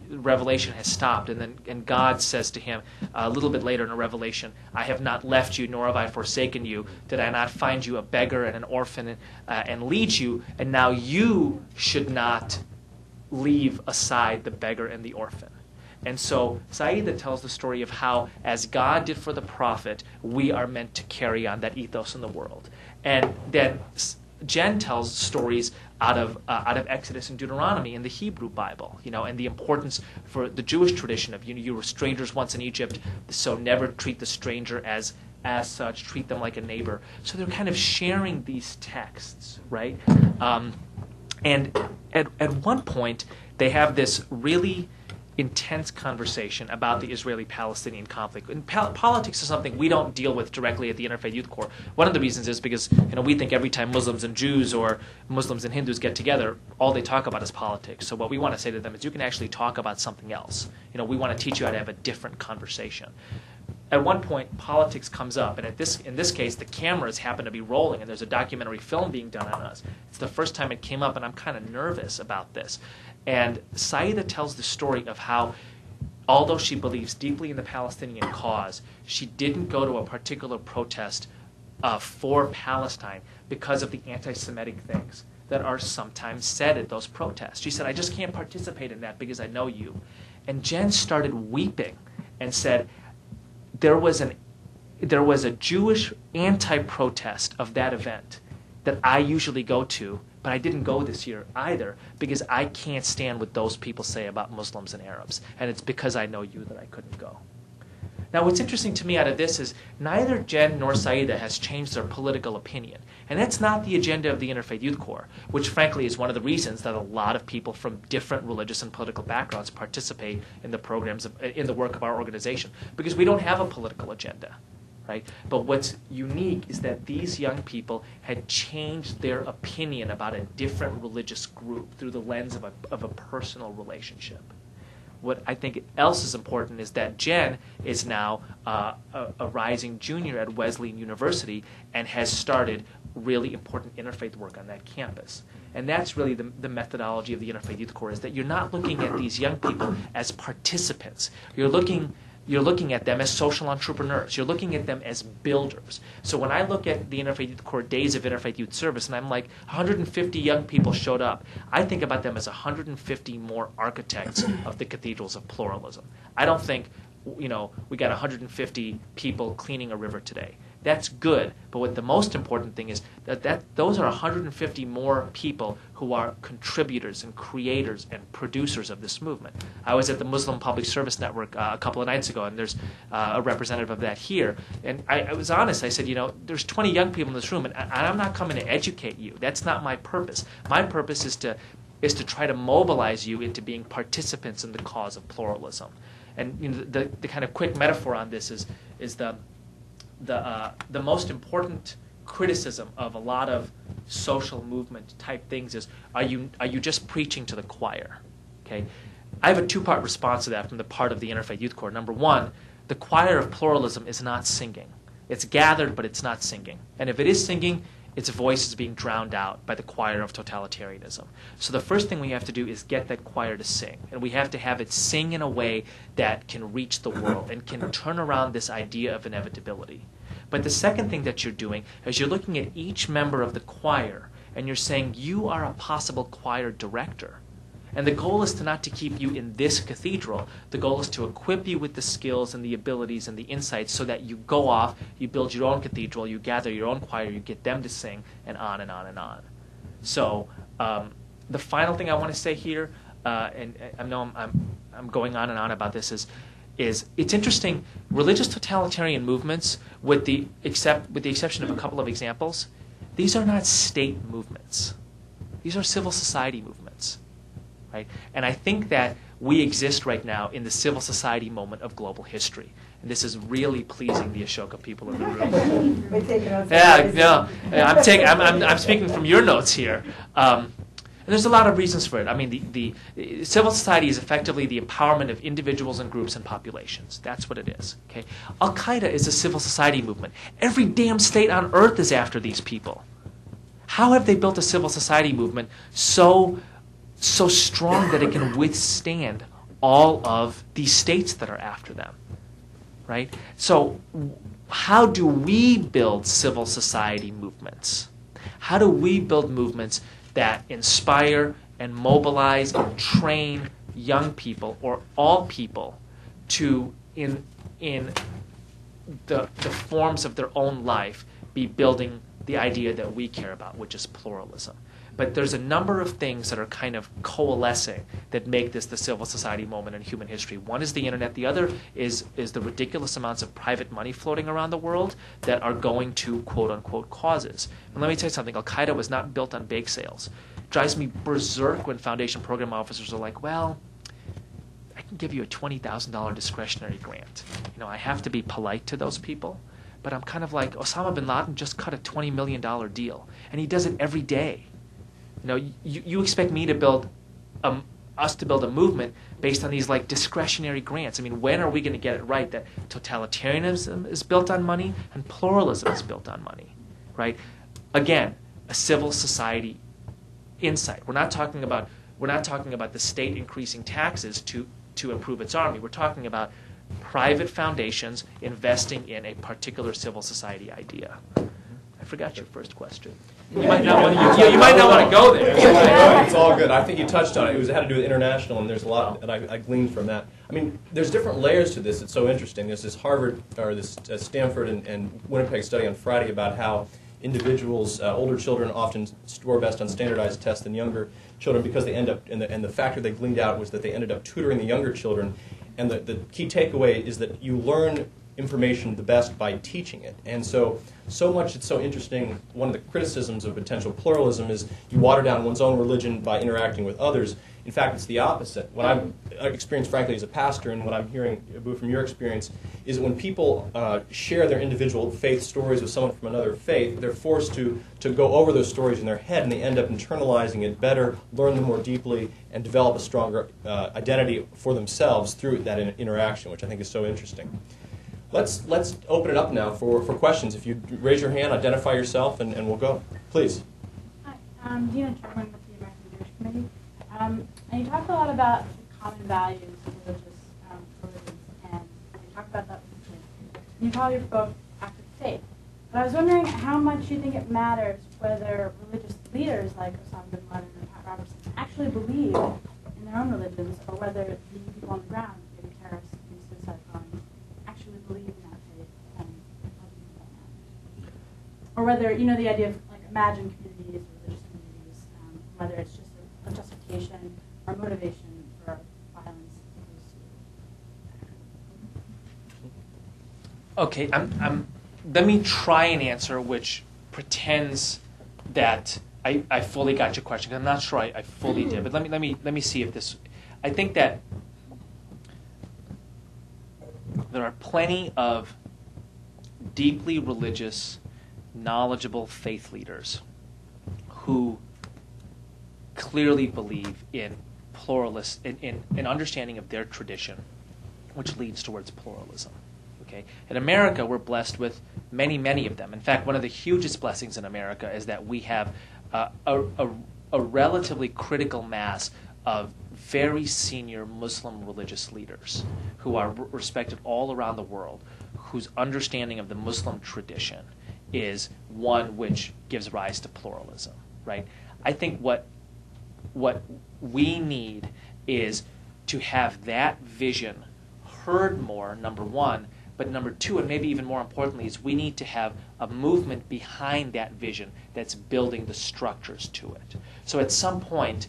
S2: Revelation has stopped, and God says to him a little bit later in a revelation, I have not left you, nor have I forsaken you. Did I not find you a beggar and an orphan and lead you? And now you should not leave aside the beggar and the orphan. And so Saida tells the story of how, as God did for the Prophet, we are meant to carry on that ethos in the world. And then Jen tells stories out of Exodus and Deuteronomy in the Hebrew Bible, and the importance for the Jewish tradition of you were strangers once in Egypt, so never treat the stranger as such, treat them like a neighbor. So they're kind of sharing these texts, right? And at one point, they have this really intense conversation about the Israeli-Palestinian conflict. And politics is something we don't deal with directly at the Interfaith Youth Core. One of the reasons is because we think every time Muslims and Jews or Muslims and Hindus get together, all they talk about is politics. So what we want to say to them is you can actually talk about something else. We want to teach you how to have a different conversation. At one point, politics comes up, and in this case, the cameras happen to be rolling, and there's a documentary film being done on us. It's the first time it came up, and I'm kind of nervous about this. And Saida tells the story of how, although she believes deeply in the Palestinian cause, she didn't go to a particular protest for Palestine because of the anti-Semitic things that are sometimes said at those protests. She said, I just can't participate in that because I know you. And Jen started weeping and said, there was a Jewish anti-protest of that event that I usually go to, but I didn't go this year either because I can't stand what those people say about Muslims and Arabs, and it's because I know you that I couldn't go. Now, what's interesting to me out of this is neither Jen nor Saida has changed their political opinion, and that's not the agenda of the Interfaith Youth Core, which frankly is one of the reasons that a lot of people from different religious and political backgrounds participate in the programs, in the work of our organization, because we don't have a political agenda. Right? But what's unique is that these young people had changed their opinion about a different religious group through the lens of a personal relationship. What I think else is important is that Jen is now a rising junior at Wesleyan University and has started really important interfaith work on that campus. And that's really the methodology of the Interfaith Youth Core, is that you're not looking at these young people as participants. You're looking at them as social entrepreneurs. You're looking at them as builders. So when I look at the Interfaith Youth Core Days of Interfaith Youth Service, and I'm like, 150 young people showed up, I think about them as 150 more architects of the cathedrals of pluralism. I don't think, we got 150 people cleaning a river today. That's good, but what the most important thing is that those are 150 more people who are contributors and creators and producers of this movement. I was at the Muslim Public Service Network a couple of nights ago, and there's a representative of that here. And I was honest. I said, there's 20 young people in this room, and I'm not coming to educate you. That's not my purpose. My purpose is to try to mobilize you into being participants in the cause of pluralism. And the kind of quick metaphor on this is the most important criticism of a lot of social movement type things is, are you just preaching to the choir? Okay, I have a two-part response to that from the part of the Interfaith Youth Core. Number one, the choir of pluralism is not singing. It's gathered, but it's not singing. And if it is singing, its voice is being drowned out by the choir of totalitarianism. So the first thing we have to do is get that choir to sing. And we have to have it sing in a way that can reach the world and can turn around this idea of inevitability. But the second thing that you're doing is you're looking at each member of the choir and you're saying, you are a possible choir director. And the goal is not to keep you in this cathedral. The goal is to equip you with the skills and the abilities and the insights so that you go off, you build your own cathedral, you gather your own choir, you get them to sing, and on and on and on. So the final thing I want to say here, and I know I'm going on and on about this, is it's interesting. Religious totalitarian movements, with the exception of a couple of examples, these are not state movements. These are civil society movements. Right? And I think that we exist right now in the civil society moment of global history. And this is really pleasing the Ashoka people in the room. I'm speaking from your notes here. And there's a lot of reasons for it. I mean, the civil society is effectively the empowerment of individuals and groups and populations. That's what it is. Okay? Al-Qaeda is a civil society movement. Every damn state on earth is after these people. How have they built a civil society movement so strong that it can withstand all of these states that are after them, right? So how do we build civil society movements? How do we build movements that inspire and mobilize and train young people or all people to, in the forms of their own life, be building the idea that we care about, which is pluralism. But there's a number of things that are kind of coalescing that make this the civil society moment in human history. One is the internet. The other is the ridiculous amounts of private money floating around the world that are going to quote-unquote causes. And let me tell you something. Al-Qaeda was not built on bake sales. It drives me berserk when foundation program officers are like, well, I can give you a $20,000 discretionary grant. I have to be polite to those people. But I'm kind of like, Osama bin Laden just cut a $20 million deal. And he does it every day. You expect me to build, us to build a movement based on these like discretionary grants. When are we going to get it right that totalitarianism is built on money and pluralism is built on money, right? Again, a civil society insight. We're not talking about the state increasing taxes to improve its army. We're talking about private foundations investing in a particular civil society idea. I forgot your first question. You might not want to go there.
S1: It's all good. I think you touched on it. It had to do with international, and there's a lot that I gleaned from that. There's different layers to this. It's so interesting. There's this Harvard, or this Stanford and Winnipeg study on Friday about how individuals, older children, often score best on standardized tests than younger children because they end up, and the factor they gleaned out was that they ended up tutoring the younger children. And the key takeaway is that you learn information the best by teaching it. And so much it's so interesting. One of the criticisms of potential pluralism is you water down one's own religion by interacting with others. In fact, it's the opposite. What I've experienced, frankly, as a pastor, and what I'm hearing, Eboo, from your experience, is that when people share their individual faith stories with someone from another faith, they're forced to go over those stories in their head, and they end up internalizing it better, learn them more deeply, and develop a stronger identity for themselves through that interaction, which I think is so interesting. Let's open it up now for questions. If you raise your hand, identify yourself, and we'll go. Please.
S3: Hi, I'm Dina Truman with the American Jewish Committee. And you talked a lot about common values of religious religions, and you talked about that with kids. And you call your book Active Faith. But I was wondering how much you think it matters whether religious leaders like Osama bin Laden and Pat Robertson actually believe in their own religions, or whether the people on the ground, maybe terrorists and suicide bombings, actually believe in that faith and or whether, the idea of like imagined communities, religious communities, whether it's just a justification or motivation for violence.
S2: Okay, let me try an answer which pretends that I fully got your question. I'm not sure I fully did, but let me see if this. I think that there are plenty of deeply religious, knowledgeable faith leaders who clearly believe in pluralist, in understanding of their tradition, which leads towards pluralism. Okay? In America, we're blessed with many, many of them. In fact, one of the hugest blessings in America is that we have a relatively critical mass of very senior Muslim religious leaders who are respected all around the world, whose understanding of the Muslim tradition is one which gives rise to pluralism. Right? I think what we need is to have that vision heard more, number one, but number two, and maybe even more importantly, is we need to have a movement behind that vision that's building the structures to it. So at some point,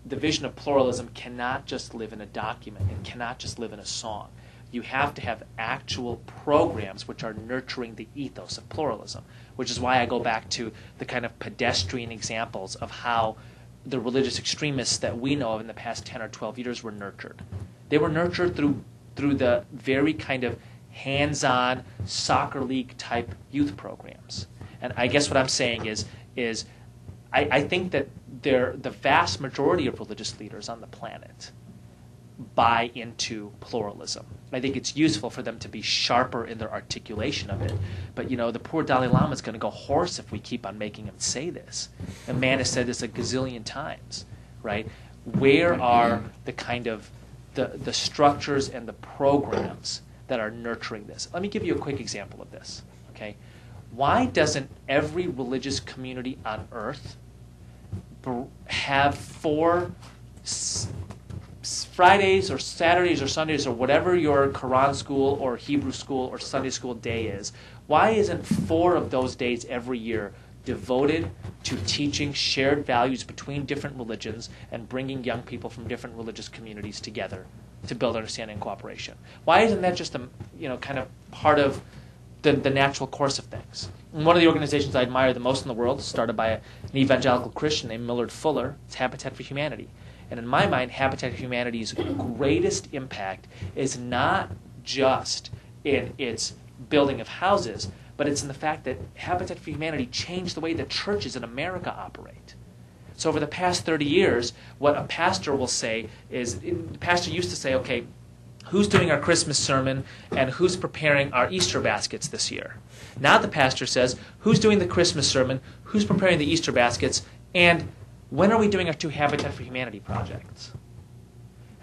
S2: the vision of pluralism cannot just live in a document. It cannot just live in a song. You have to have actual programs which are nurturing the ethos of pluralism, which is why I go back to the kind of pedestrian examples of how the religious extremists that we know of in the past 10 or 12 years were nurtured. They were nurtured through the very kind of hands-on soccer league type youth programs. And I guess what I'm saying is I think that the vast majority of religious leaders on the planet buy into pluralism. I think it's useful for them to be sharper in their articulation of it. But, the poor Dalai Lama is going to go hoarse if we keep on making him say this. A man has said this a gazillion times, right? Where are the kind of the structures and the programs that are nurturing this? Let me give you a quick example of this, okay? Why doesn't every religious community on earth have 4 Fridays or Saturdays or Sundays or whatever your Quran school or Hebrew school or Sunday school day is? Why isn't 4 of those days every year devoted to teaching shared values between different religions and bringing young people from different religious communities together to build understanding and cooperation. Why isn't that just kind of part of the natural course of things? And one of the organizations I admire the most in the world, started by an evangelical Christian named Millard Fuller, is Habitat for Humanity. And in my mind, Habitat for Humanity's greatest impact is not just in its building of houses, but it's in the fact that Habitat for Humanity changed the way that churches in America operate. So over the past 30 years, what a pastor will say is, the pastor used to say, okay, who's doing our Christmas sermon and who's preparing our Easter baskets this year? Now the pastor says, who's doing the Christmas sermon, who's preparing the Easter baskets, and when are we doing our 2 Habitat for Humanity projects?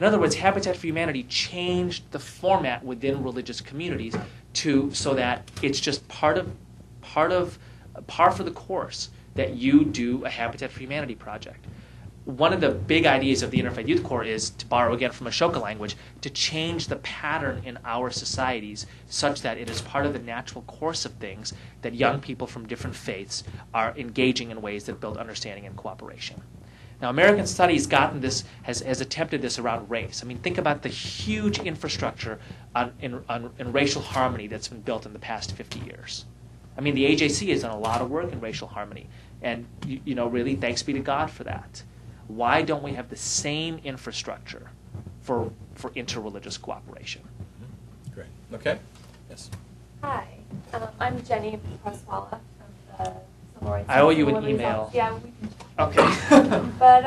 S2: In other words, Habitat for Humanity changed the format within religious communities so that it's just par for the course that you do a Habitat for Humanity project. One of the big ideas of the Interfaith Youth Core is, to borrow again from Ashoka language, to change the pattern in our societies such that it is part of the natural course of things that young people from different faiths are engaging in ways that build understanding and cooperation. Now, American Studies has attempted this around race. I mean, think about the huge infrastructure in racial harmony that's been built in the past 50 years. I mean, the AJC has done a lot of work in racial harmony, and really, thanks be to God for that. Why don't we have the same infrastructure for interreligious cooperation?
S1: Great. Okay. Yes.
S4: Hi, I'm Jenny Pasquala from the Civil Rights.
S2: I owe you an
S4: Women's
S2: email.
S4: Office. Yeah, we can chat.
S2: Okay.
S4: But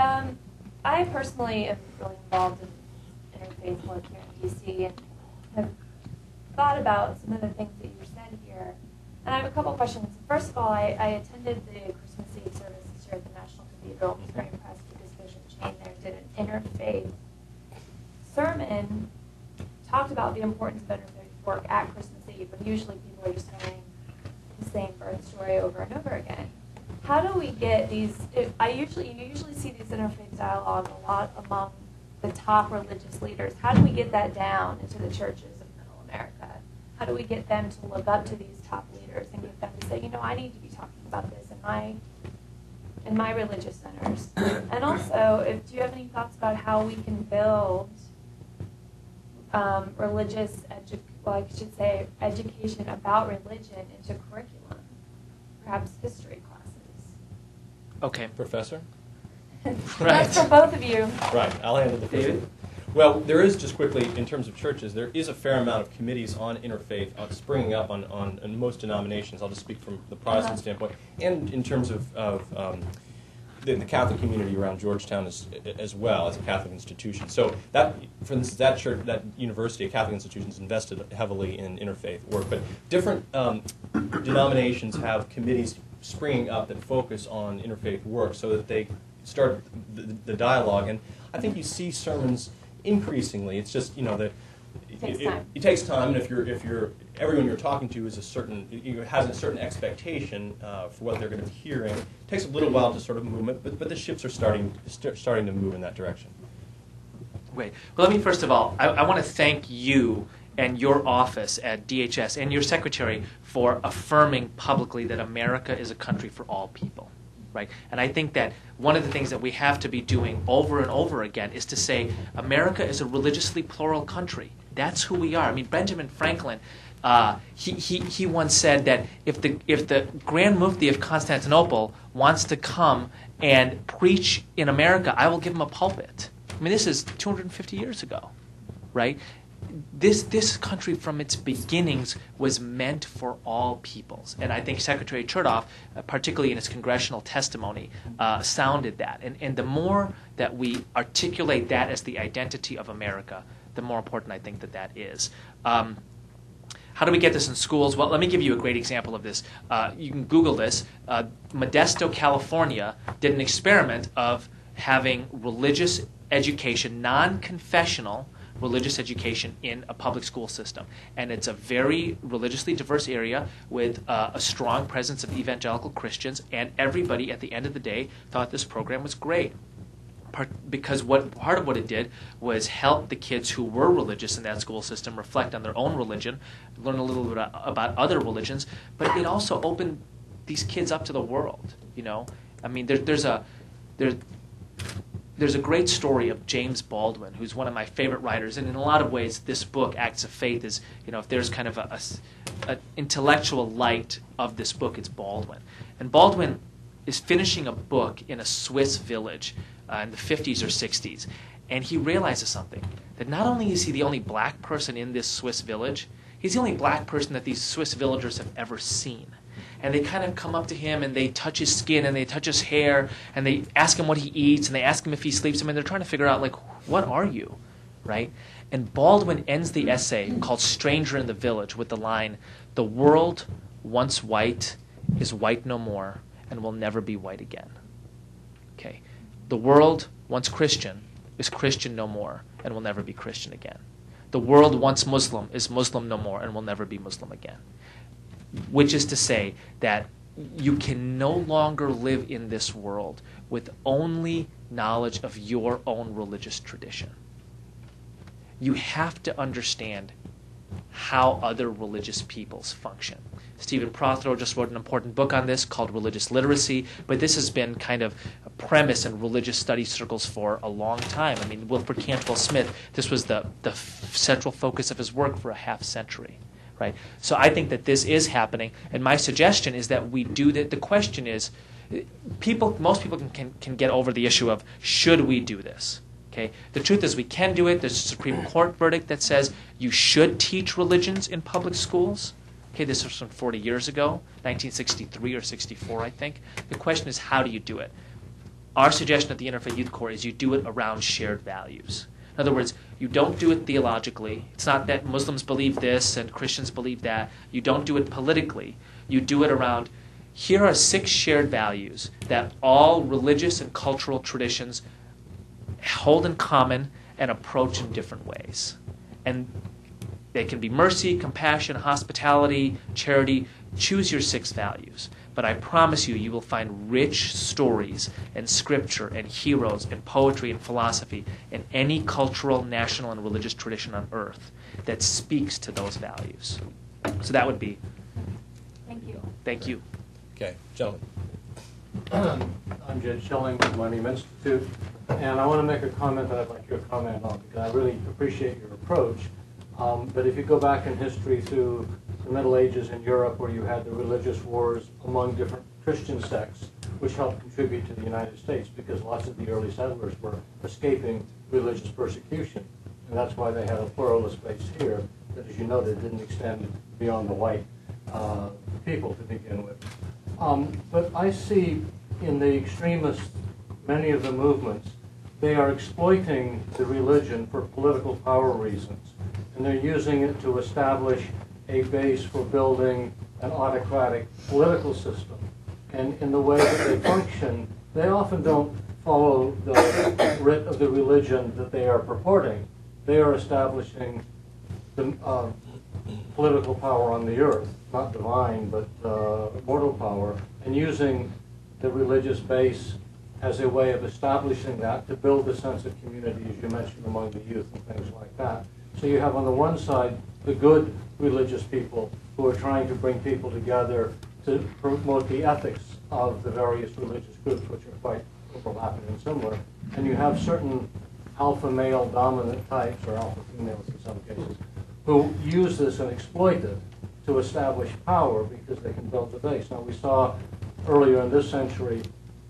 S4: I personally am really involved in interfaith work here in DC and have thought about some of the things that you said here. And I have a couple questions. First of all, I attended the Christmas Eve service this year at the National Cathedral and was very impressed because Bishop Chain there did an interfaith sermon, talked about the importance of interfaith work at Christmas Eve, but usually people are just telling the same birth story over and over again. How do we get these? You usually see these interfaith dialogue a lot among the top religious leaders. How do we get that down into the churches of Middle America? How do we get them to look up to these top leaders and get them to say, I need to be talking about this in my religious centers? And also, do you have any thoughts about how we can build education about religion into curriculum, perhaps history classes?
S2: Okay.
S1: Professor?
S4: That's for both of you.
S1: Right. I'll handle the first one. Well, there is, just quickly, in terms of churches, there is a fair amount of committees on interfaith springing up on most denominations. I'll just speak from the Protestant standpoint, and in terms of the Catholic community around Georgetown as well as a Catholic institution. So that, for instance, that church, that university, a Catholic institution, is invested heavily in interfaith work. But different denominations have committees springing up that focus on interfaith work so that they start the dialogue. And I think you see sermons increasingly. It's just, it takes time, and if everyone you're talking to is has a certain expectation for what they're going to be hearing, it takes a little while to sort of move it, but the ships are starting to move in that direction.
S2: Wait. Well, let me first of all, I want to thank you and your office at DHS and your secretary for affirming publicly that America is a country for all people. Right? And I think that one of the things that we have to be doing over and over again is to say America is a religiously plural country. That's who we are. I mean, Benjamin Franklin, he once said that if the Grand Mufti of Constantinople wants to come and preach in America, I will give him a pulpit. I mean, this is 250 years ago, right? This country from its beginnings was meant for all peoples. And I think Secretary Chertoff, particularly in his congressional testimony, sounded that. And the more that we articulate that as the identity of America, the more important I think that is. How do we get this in schools? Well, let me give you a great example of this. You can Google this. Modesto, California did an experiment of having religious education, non-confessional religious education in a public school system. And it's a very religiously diverse area with a strong presence of evangelical Christians, and everybody at the end of the day thought this program was great. Because part of what it did was help the kids who were religious in that school system reflect on their own religion, learn a little bit about other religions, but it also opened these kids up to the world. I mean, there's a great story of James Baldwin, who's one of my favorite writers, and in a lot of ways, this book, Acts of Faith, is, if there's kind of an intellectual light of this book, it's Baldwin. And Baldwin is finishing a book in a Swiss village in the 50s or 60s, and he realizes something, that not only is he the only black person in this Swiss village, he's the only black person that these Swiss villagers have ever seen. And they kind of come up to him, and they touch his skin, and they touch his hair, and they ask him what he eats, and they ask him if he sleeps. I mean, they're trying to figure out, like, what are you, right? And Baldwin ends the essay called Stranger in the Village with the line, "The world, once white, is white no more, and will never be white again." Okay. The world, once Christian, is Christian no more, and will never be Christian again. The world, once Muslim, is Muslim no more, and will never be Muslim again. Which is to say that you can no longer live in this world with only knowledge of your own religious tradition. You have to understand how other religious peoples function. Stephen Prothero just wrote an important book on this called Religious Literacy, but this has been kind of a premise in religious studies circles for a long time. I mean, Wilford Cantwell Smith, this was the central focus of his work for a half century. Right? So I think that this is happening, and my suggestion is that we do that. The question is, most people can get over the issue of should we do this? Okay? The truth is we can do it. There's a Supreme Court verdict that says you should teach religions in public schools. Okay, this was from 40 years ago, 1963 or 64, I think. The question is, how do you do it? Our suggestion at the Interfaith Youth Core is you do it around shared values. In other words, you don't do it theologically. It's not that Muslims believe this and Christians believe that. You don't do it politically. You do it around, here are 6 shared values that all religious and cultural traditions hold in common and approach in different ways. And they can be mercy, compassion, hospitality, charity. Choose your 6 values. But I promise you, you will find rich stories and scripture and heroes and poetry and philosophy in any cultural, national, and religious tradition on earth that speaks to those values. So that would be.
S4: Thank you.
S2: Thank you.
S1: Okay, gentlemen.
S5: I'm Jed Schilling with Millennium Institute, and I want to make a comment that I'd like your comment on, because I really appreciate your approach. But if you go back in history through the Middle Ages in Europe, where you had the religious wars among different Christian sects, which helped contribute to the United States, because lots of the early settlers were escaping religious persecution. And that's why they had a pluralist base here that, as you know, that didn't extend beyond the white people to begin with. But I see in the extremists, many of the movements, they are exploiting the religion for political power reasons. And they're using it to establish a base for building an autocratic political system. And in the way that they function, they often don't follow the writ of the religion that they are purporting. They are establishing the political power on the earth, not divine, but mortal power, and using the religious base as a way of establishing that to build a sense of community, as you mentioned, among the youth and things like that. So you have on the one side the good religious people who are trying to bring people together to promote the ethics of the various religious groups, which are quite overlapping and similar. And you have certain alpha male dominant types, or alpha females in some cases, who use this and exploit it to establish power because they can build the base. Now, we saw earlier in this century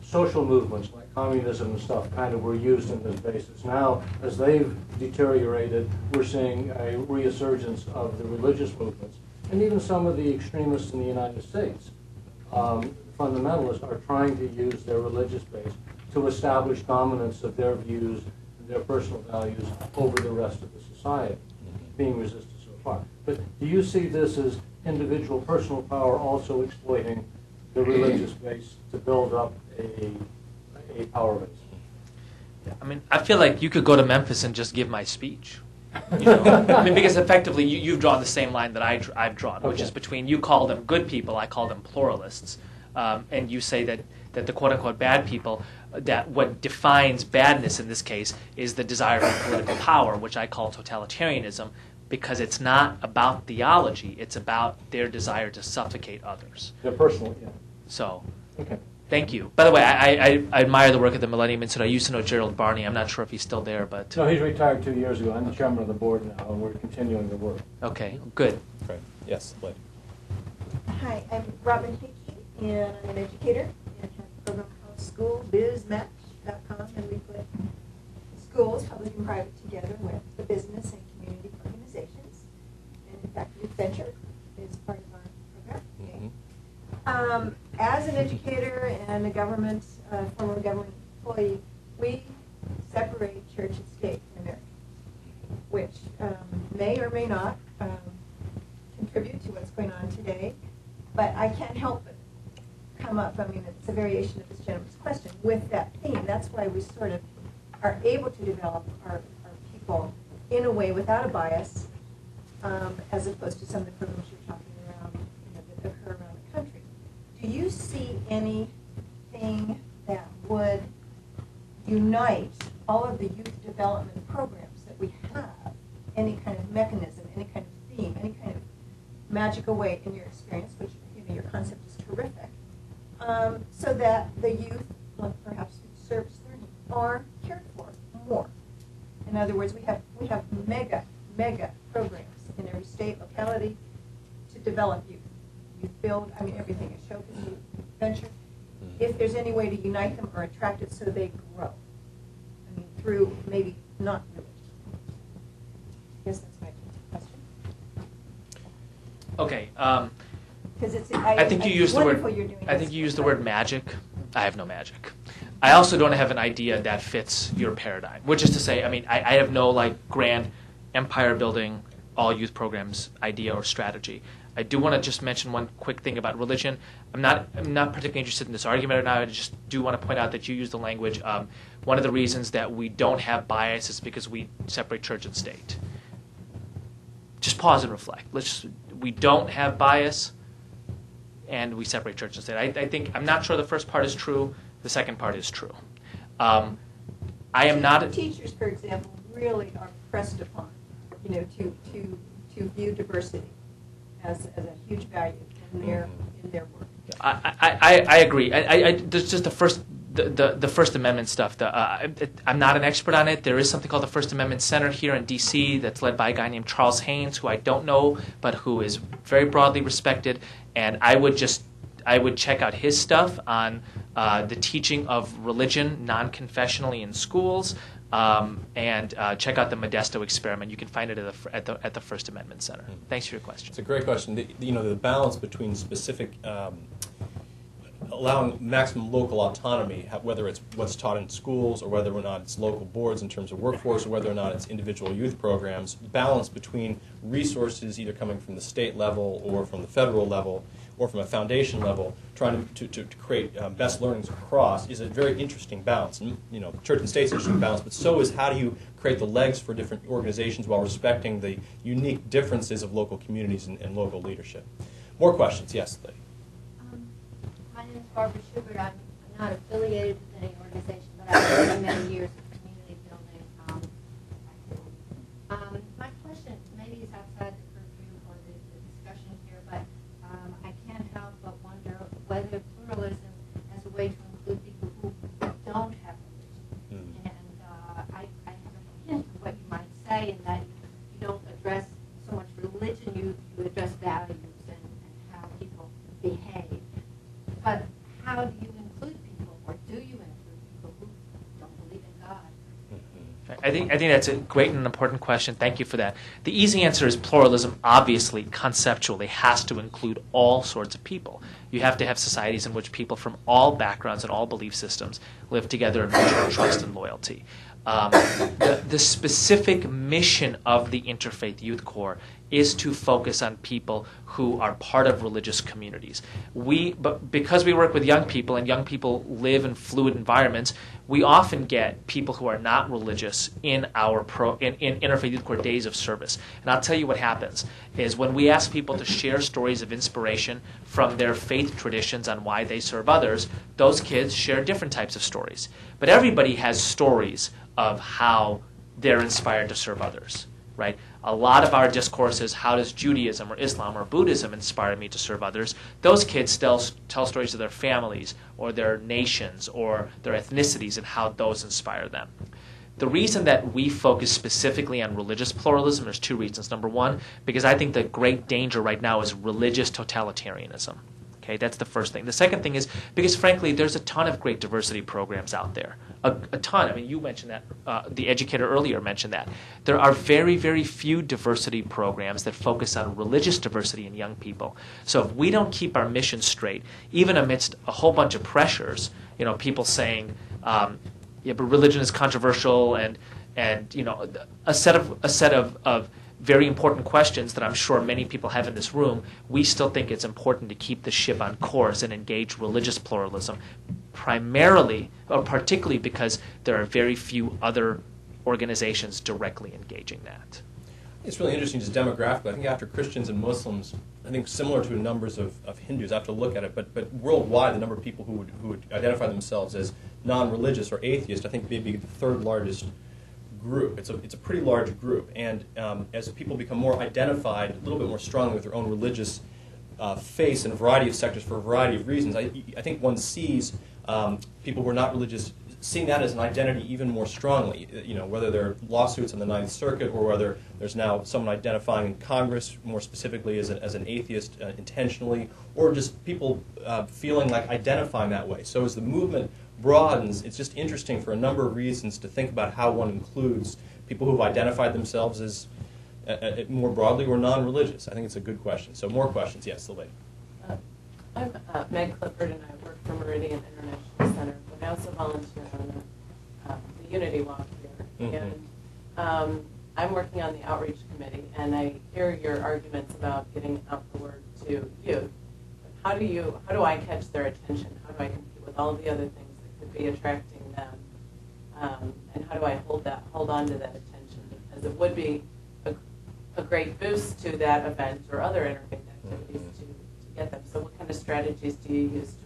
S5: social movements like communism and stuff kind of were used in this basis. Now, as they've deteriorated, we're seeing a resurgence of the religious movements. And even some of the extremists in the United States, fundamentalists, are trying to use their religious base to establish dominance of their views and their personal values over the rest of the society, being resisted so far. But do you see this as individual personal power also exploiting the religious base to build up a power base?
S2: Yeah, I mean, I feel like you could go to Memphis and just give my speech. You know? I mean, because effectively you've drawn the same line that I've drawn, which is between, you call them good people, I call them pluralists, and you say that the quote-unquote bad people, that what defines badness in this case is the desire for political power, which I call totalitarianism, because it's not about theology, it's about their desire to suffocate others.
S5: Their personal, yeah.
S2: So,
S5: Okay.
S2: thank you. By the way, I admire the work of the Millennium Institute. I used to know Gerald Barney. I'm not sure if he's still there, but
S5: No, he's retired 2 years ago. I'm the chairman of the board now, and we're continuing the work.
S2: okay, good.
S1: Great. Yes, Blake.
S6: Hi, I'm Robin Hickey, and I'm an educator and have a program called schoolbizmatch.com, and we put schools, public and private, together with the business and community organizations. And in fact, Youth Venture is part of our program. As an educator and a former government employee, we separate church and state in America, which may or may not contribute to what's going on today. But I can't help but come up, I mean, it's a variation of this gentleman's question, with that theme. That's why we sort of are able to develop our people in a way without a bias, as opposed to some of the programs you're talking around, that occur around the country. Do you see anything that would unite all of the youth development programs that we have, any kind of mechanism, any kind of theme, any kind of magical way in your experience, which your concept is terrific, so that the youth, perhaps with service learning, are cared for more? In other words, we have mega programs in every state, locality to develop youth. Youth build, I mean, everything is Showcase, Youth Venture. If there's any way to unite them or attract it so they grow, I mean, through maybe not religion. I guess that's my question.
S2: Okay.
S6: Because
S2: I think you used the word. I think you used the word magic. I have no magic. I also don't have an idea that fits your paradigm. Which is to say, I mean, I have no grand empire building, all youth programs idea or strategy. I do want to just mention one quick thing about religion. I'm not particularly interested in this argument right now. I just do want to point out that you use the language. One of the reasons that we don't have bias is because we separate church and state. Just pause and reflect. We don't have bias, and we separate church and state. I think I'm not sure the first part is true. The second part is true. I am not.
S6: Teachers, for example, really are pressed upon, to view diversity as a huge value in their work.
S2: I agree. There's just the First Amendment stuff. I'm not an expert on it. There is something called the First Amendment Center here in D.C. that's led by a guy named Charles Haynes, who I don't know, but who is very broadly respected. And I would check out his stuff on the teaching of religion non-confessionally in schools, and check out the Modesto experiment. You can find it at the First Amendment Center. Thanks for your question.
S1: It's a great question. The balance between specific allowing maximum local autonomy, whether it's what's taught in schools or whether or not it's local boards in terms of workforce or whether or not it's individual youth programs, balance between resources either coming from the state level or from the federal level or from a foundation level, trying to create best learnings across is a very interesting balance. And, church and state's an interesting balance, but so is how do you create the legs for different organizations while respecting the unique differences of local communities and local leadership. More questions? Yes, lady.
S7: My name is Barbara Schubert. I'm not affiliated with any organization, but I've done many years of community building. My question maybe is outside the purview or the discussion here, but I can't help but wonder whether pluralism as a way to include people who don't have religion. And I have a hint of what you might say in that you don't address so much religion, you address values and how people behave. But how do you include people, or do you include people who don't believe in God?
S2: I think that's a great and important question. Thank you for that. The easy answer is pluralism, obviously, conceptually, has to include all sorts of people. You have to have societies in which people from all backgrounds and all belief systems live together in mutual trust and loyalty. The specific mission of the Interfaith Youth Core is to focus on people who are part of religious communities. But because we work with young people and young people live in fluid environments, we often get people who are not religious in our in Interfaith Youth Core days of service. And I'll tell you what happens is when we ask people to share stories of inspiration from their faith traditions on why they serve others, those kids share different types of stories. But everybody has stories of how they're inspired to serve others. right? A lot of our discourses, how does Judaism or Islam or Buddhism inspire me to serve others? Those kids still tell stories of their families or their nations or their ethnicities and how those inspire them. The reason that we focus specifically on religious pluralism, there's two reasons. Number one, because I think the great danger right now is religious totalitarianism. Okay, that's the first thing. The second thing is because, frankly, there's a ton of great diversity programs out there. A ton. I mean, you mentioned that. The educator earlier mentioned that. There are very, very few diversity programs that focus on religious diversity in young people. So if we don't keep our mission straight, even amidst a whole bunch of pressures, people saying, yeah, but religion is controversial, and a set of very important questions that I'm sure many people have in this room, we still think it's important to keep the ship on course and engage religious pluralism, primarily or particularly because there are very few other organizations directly engaging that.
S1: It's really interesting just demographically. I think after Christians and Muslims, I think similar to numbers of Hindus, I have to look at it, but worldwide the number of people who would identify themselves as non-religious or atheist, I think maybe the third largest group. It's a pretty large group, and as people become more identified, a little bit more strongly with their own religious faith in a variety of sectors for a variety of reasons, I think one sees people who are not religious seeing that as an identity even more strongly. Whether there are lawsuits on the Ninth Circuit or whether there's now someone identifying in Congress more specifically as an atheist intentionally, or just people feeling like identifying that way. So as the movement broadens, it's just interesting for a number of reasons to think about how one includes people who have identified themselves as more broadly or non-religious. I think it's a good question. So more questions. Yes, the lady.
S8: I'm Meg Clifford, and I work for Meridian International Center, but I also volunteer on the Unity Walk here.
S1: Mm-hmm.
S8: And I'm working on the outreach committee, and I hear your arguments about getting out the word to youth. How do I catch their attention? How do I compete with all of the other things that could be attracting them? And how do I hold on to that attention? Because it would be a great boost to that event or other interfaith activities to get them. So what kind of strategies do you use to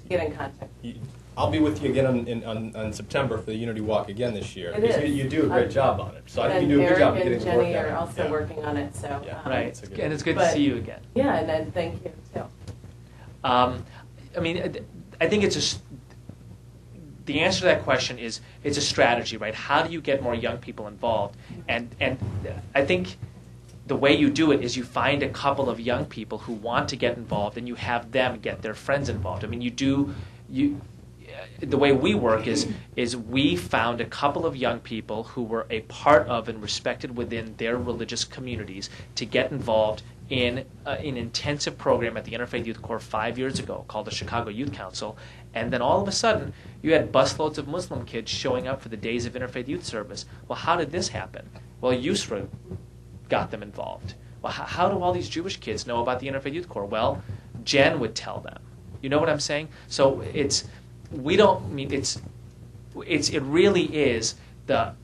S8: get in contact?
S1: I'll be with you again on September for the Unity Walk again this year.
S8: It is.
S1: You do a great job on it. So I think
S8: and
S1: you do a good job of
S8: Eric
S1: getting
S8: and
S1: the work
S8: Jenny
S1: out.
S8: are also working on it. So
S2: Right, and it's good to
S8: but-
S2: see you again.
S8: Yeah, and then thank you too.
S2: I mean, I think the answer to that question is it's a strategy, right? How do you get more young people involved? And I think the way you do it is you find a couple of young people who want to get involved, and you have them get their friends involved. I mean, the way we work is we found a couple of young people who were a part of and respected within their religious communities to get involved in an intensive program at the Interfaith Youth Core 5 years ago called the Chicago Youth Council. And then all of a sudden, you had busloads of Muslim kids showing up for the days of Interfaith Youth Service. Well, how did this happen? Well, Yusra got them involved. Well, how do all these Jewish kids know about the Interfaith Youth Core? Well, Jen would tell them. You know what I'm saying? So it really is the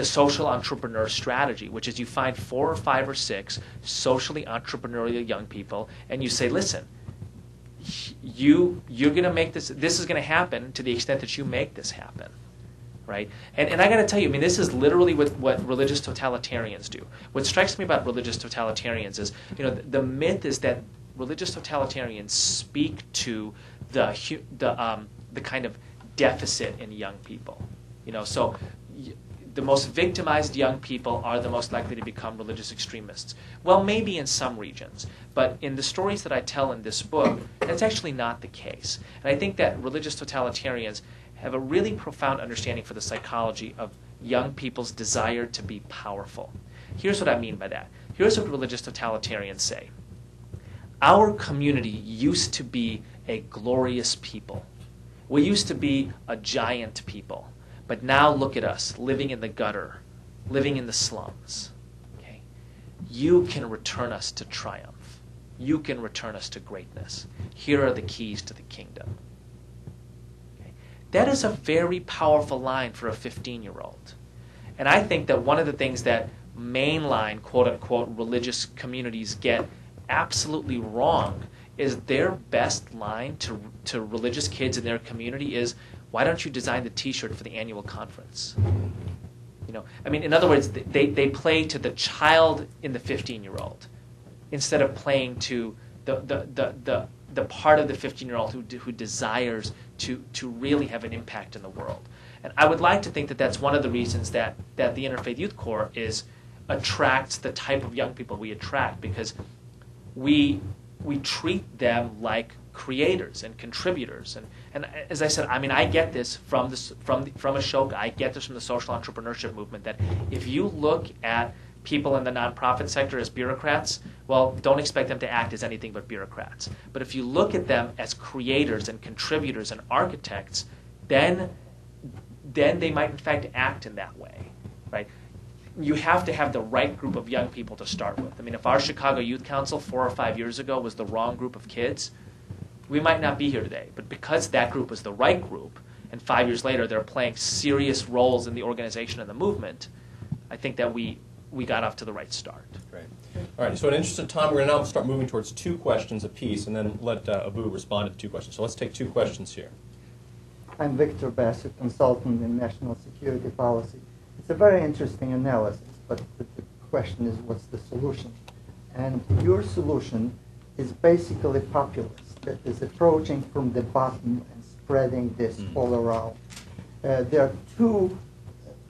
S2: social entrepreneur strategy, which is you find 4 or 5 or 6 socially entrepreneurial young people, and you say, listen, you're going to make this is going to happen to the extent that you make this happen. Right? And I got to tell you, I mean, this is literally what religious totalitarians do. What strikes me about religious totalitarians is, the myth is that religious totalitarians speak to the kind of deficit in young people. So the most victimized young people are the most likely to become religious extremists. Well, maybe in some regions, but in the stories that I tell in this book, that's actually not the case. And I think that religious totalitarians have a really profound understanding for the psychology of young people's desire to be powerful. Here's what I mean by that. Here's what religious totalitarians say. Our community used to be a glorious people. We used to be a giant people. But now look at us, living in the gutter, living in the slums. Okay? You can return us to triumph. You can return us to greatness. Here are the keys to the kingdom. That is a very powerful line for a 15-year-old. And I think that one of the things that mainline, quote-unquote, religious communities get absolutely wrong is their best line to religious kids in their community is, why don't you design the T-shirt for the annual conference? You know, I mean, in other words, they play to the child in the 15-year-old instead of playing to the part of the 15-year-old who desires to really have an impact in the world. And I would like to think that that's one of the reasons that the Interfaith Youth Core attracts the type of young people we attract, because we treat them like creators and contributors. And as I said, I mean, I get this from Ashoka. I get this from the social entrepreneurship movement, that if you look at people in the nonprofit sector as bureaucrats, well, don't expect them to act as anything but bureaucrats. But if you look at them as creators and contributors and architects, then they might in fact act in that way, right? You have to have the right group of young people to start with. I mean, if our Chicago Youth Council 4 or 5 years ago was the wrong group of kids, we might not be here today. But because that group was the right group, and 5 years later they're playing serious roles in the organization and the movement, I think that we got off to the right start.
S1: Great. All right, so in the interest of time, we're going to now start moving towards 2 questions apiece, and then let Eboo respond to the 2 questions. So let's take 2 questions here.
S9: I'm Victor Bassett, consultant in national security policy. It's a very interesting analysis, but the question is, what's the solution? And your solution is basically populist, that is approaching from the bottom and spreading this all around. There are 2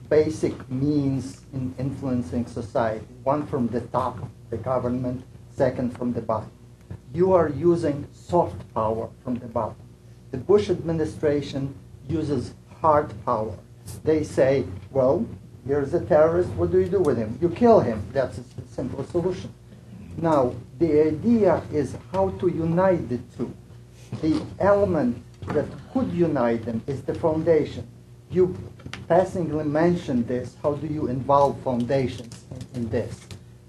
S9: basic means in influencing society. One from the top, the government, second from the bottom. You are using soft power from the bottom. The Bush administration uses hard power. They say, well, here's a terrorist, what do you do with him? You kill him. That's a simple solution. Now, the idea is how to unite the 2. The element that could unite them is the foundation. You passingly mentioned this. How do you involve foundations in this?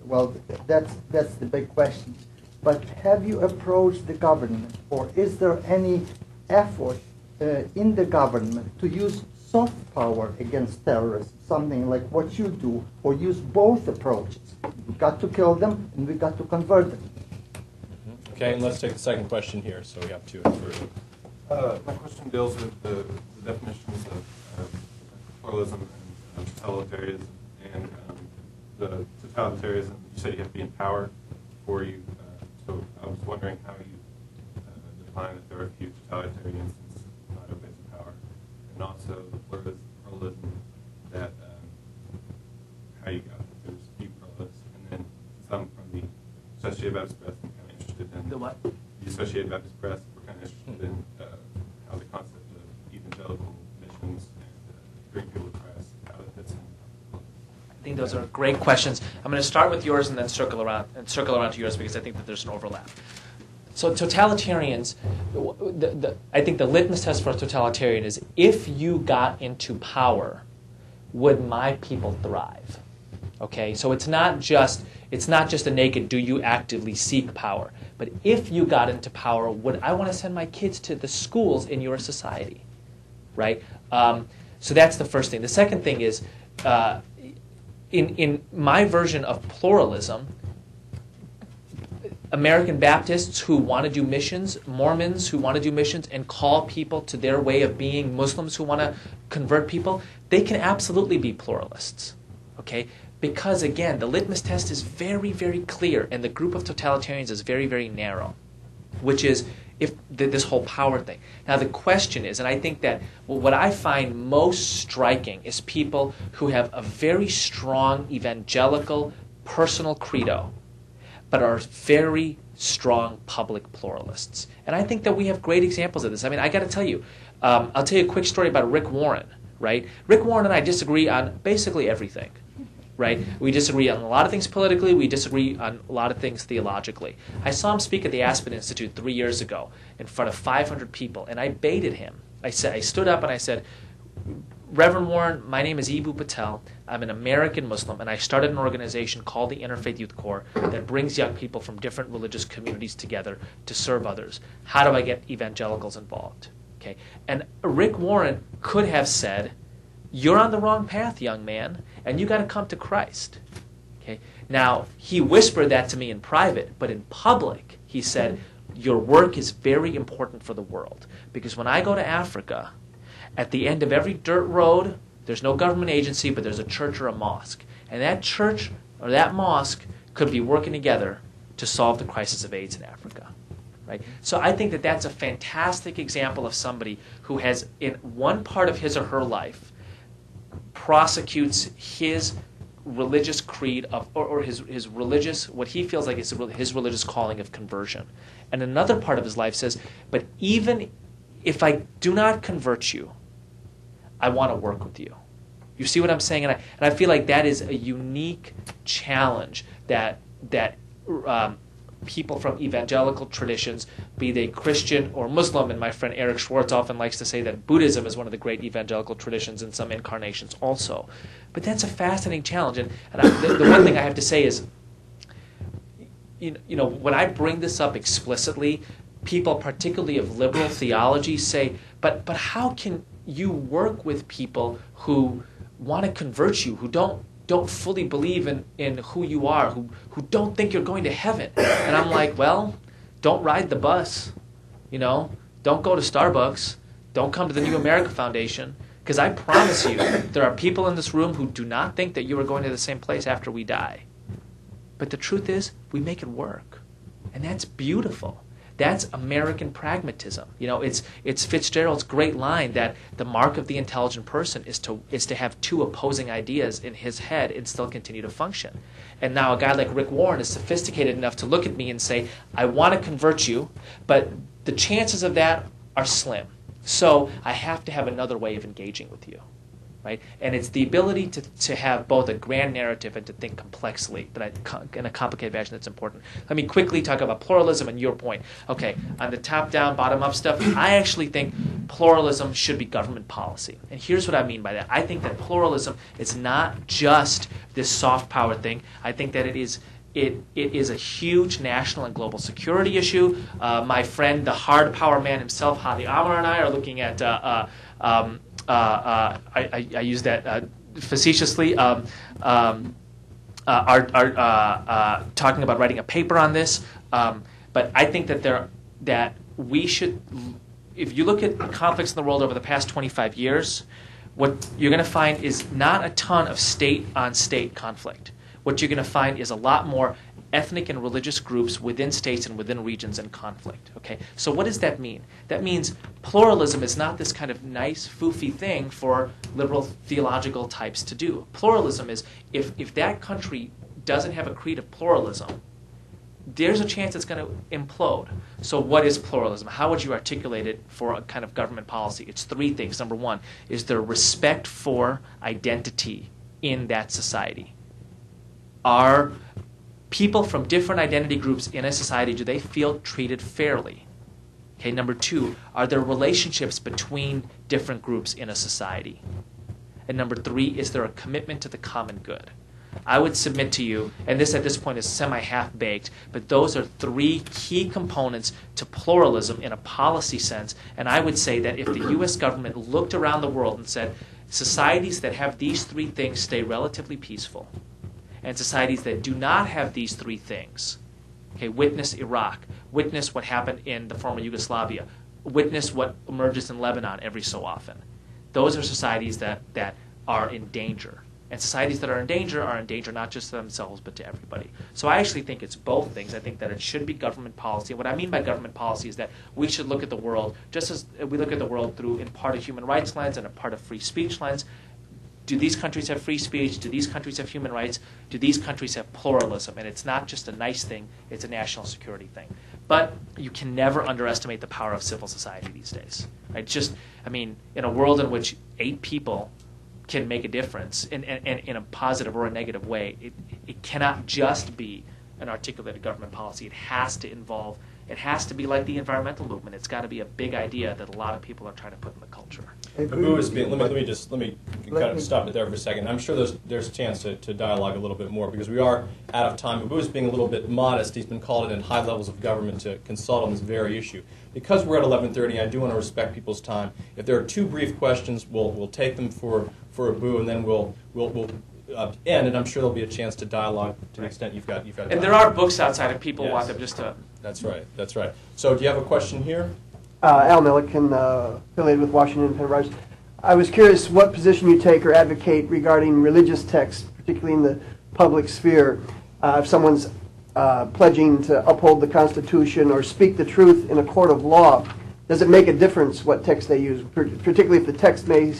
S9: Well, that's the big question. But have you approached the government, or is there any effort in the government to use soft power against terrorists, something like what you do, or use both approaches? We've got to kill them, and we've got to convert them.
S1: Okay, and let's take the second question here. So we have 2 and 3.
S10: My question deals with the definitions of pluralism and totalitarianism, and the totalitarianism. You said you have to be in power before you. So I was wondering how you define that there are a few totalitarians not everybody's in power, and also the pluralism that how you got that there's few pluralists, and then some from the Associated Baptist Press. I'm kind of interested in
S2: The what?
S10: The Associated Baptist Press. We're kind of interested in how the concept of evangelical missions and Greek people press, how that fits in.
S2: I think those are great questions. I'm going to start with yours and then circle around to yours, because I think that there's an overlap. So totalitarians, I think the litmus test for a totalitarian is, if you got into power, would my people thrive? Okay, so it's not just a naked, do you actively seek power? But if you got into power, would I want to send my kids to the schools in your society? Right? So that's the first thing. The second thing is, in my version of pluralism, American Baptists who want to do missions, Mormons who want to do missions and call people to their way of being, Muslims who want to convert people, they can absolutely be pluralists. Okay? Because, again, the litmus test is very, very clear, and the group of totalitarians is very, very narrow, which is this whole power thing. Now, the question is, and I think that what I find most striking is people who have a very strong evangelical personal credo, but are very strong public pluralists. And I think that we have great examples of this. I mean, I got to tell you, I'll tell you a quick story about Rick Warren, right? Rick Warren and I disagree on basically everything, right? We disagree on a lot of things politically. We disagree on a lot of things theologically. I saw him speak at the Aspen Institute 3 years ago in front of 500 people, and I baited him. I stood up and I said, Reverend Warren, my name is Eboo Patel. I'm an American Muslim, and I started an organization called the Interfaith Youth Core that brings young people from different religious communities together to serve others. How do I get evangelicals involved? Okay, and Rick Warren could have said, you're on the wrong path, young man, and you got to come to Christ. Okay, now, he whispered that to me in private, but in public, he said, your work is very important for the world, because when I go to Africa, at the end of every dirt road There's no government agency, but there's a church or a mosque. And that church or that mosque could be working together to solve the crisis of AIDS in Africa. Right? So I think that that's a fantastic example of somebody who has, in one part of his or her life, prosecutes his religious creed of, or his religious, what he feels like is his religious calling of conversion. And another part of his life says, but even if I do not convert you, I want to work with you. You see what I'm saying? And I feel like that is a unique challenge that people from evangelical traditions, be they Christian or Muslim, and my friend Eric Schwartz often likes to say that Buddhism is one of the great evangelical traditions in some incarnations also. But that's a fascinating challenge. And the one thing I have to say is, you know, when I bring this up explicitly, people, particularly of liberal theology, say, but how can you work with people who want to convert you, who don't fully believe in who you are, who don't think you're going to heaven? And I'm like, well, don't ride the bus, you know, don't go to Starbucks, don't come to the New America Foundation, because I promise you there are people in this room who do not think that you are going to the same place after we die. But the truth is, we make it work, and that's beautiful. That's American pragmatism. You know, it's Fitzgerald's great line that the mark of the intelligent person is to have two opposing ideas in his head and still continue to function. And now a guy like Rick Warren is sophisticated enough to look at me and say, I want to convert you, but the chances of that are slim. So I have to have another way of engaging with you. Right? And it's the ability to have both a grand narrative and to think complexly, in a complicated fashion, that's important. Let me quickly talk about pluralism and your point. Okay, on the top-down, bottom-up stuff, I actually think pluralism should be government policy. And here's what I mean by that. I think that pluralism is not just this soft power thing. I think that it is a huge national and global security issue. My friend, the hard power man himself, Hadi Amar, and I are looking at I use that facetiously, are talking about writing a paper on this. But I think that we should, if you look at conflicts in the world over the past 25 years, what you're going to find is not a ton of state-on-state conflict. What you're going to find is a lot more ethnic and religious groups within states and within regions in conflict. Okay, so what does that mean? That means pluralism is not this kind of nice, foofy thing for liberal theological types to do. Pluralism is, if that country doesn't have a creed of pluralism, there's a chance it's going to implode. So what is pluralism? How would you articulate it for a kind of government policy? It's three things. Number one, is there respect for identity in that society? Are people from different identity groups in a society, do they feel treated fairly? Okay, number two, are there relationships between different groups in a society? And number three, is there a commitment to the common good? I would submit to you, and this at this point is semi-half-baked, but those are three key components to pluralism in a policy sense. And I would say that if the U.S. government looked around the world and said, societies that have these three things stay relatively peaceful, and societies that do not have these three things, okay, witness Iraq, witness what happened in the former Yugoslavia, witness what emerges in Lebanon every so often. Those are societies that are in danger. And societies that are in danger not just to themselves, but to everybody. So I actually think it's both things. I think that it should be government policy. And what I mean by government policy is that we should look at the world just as we look at the world through, in part, a human rights lens and a part of free speech lens. Do these countries have free speech? Do these countries have human rights? Do these countries have pluralism? And it's not just a nice thing, it's a national security thing. But you can never underestimate the power of civil society these days. Right? Just, I mean, in a world in which 8 people can make a difference in a positive or a negative way, it cannot just be an articulated government policy. It has to involve, it has to be like the environmental movement. It's got to be a big idea that a lot of people are trying to put in the culture.
S1: Eboo is being, let me kind of stop it there for a second. I'm sure there's a chance to dialogue a little bit more because we are out of time. Eboo is being a little bit modest. He's been called in high levels of government to consult on this very issue. Because we're at 11:30, I do want to respect people's time. If there are 2 brief questions, we'll take them for Eboo, and then we'll end, and I'm sure there'll be a chance to dialogue to the extent you've got.
S2: And there are books outside if people want them just to.
S1: That's right. That's right. So, do you have a question here?
S11: Al Milliken, affiliated with Washington Penn Rise. I was curious what position you take or advocate regarding religious texts, particularly in the public sphere. If someone's pledging to uphold the Constitution or speak the truth in a court of law, does it make a difference what text they use, particularly if the text may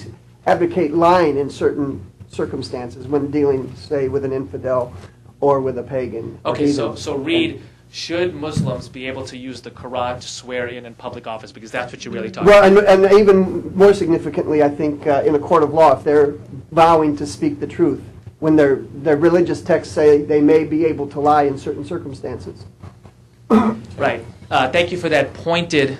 S11: advocate lying in certain circumstances when dealing, say, with an infidel or with a pagan?
S2: Okay, so Reed, should Muslims be able to use the Quran to swear in public office? Because that's what you're really talking about.
S11: Well, and even more significantly, I think, in a court of law, if they're vowing to speak the truth, when their religious texts say they may be able to lie in certain circumstances.
S2: Right. Thank you for that pointed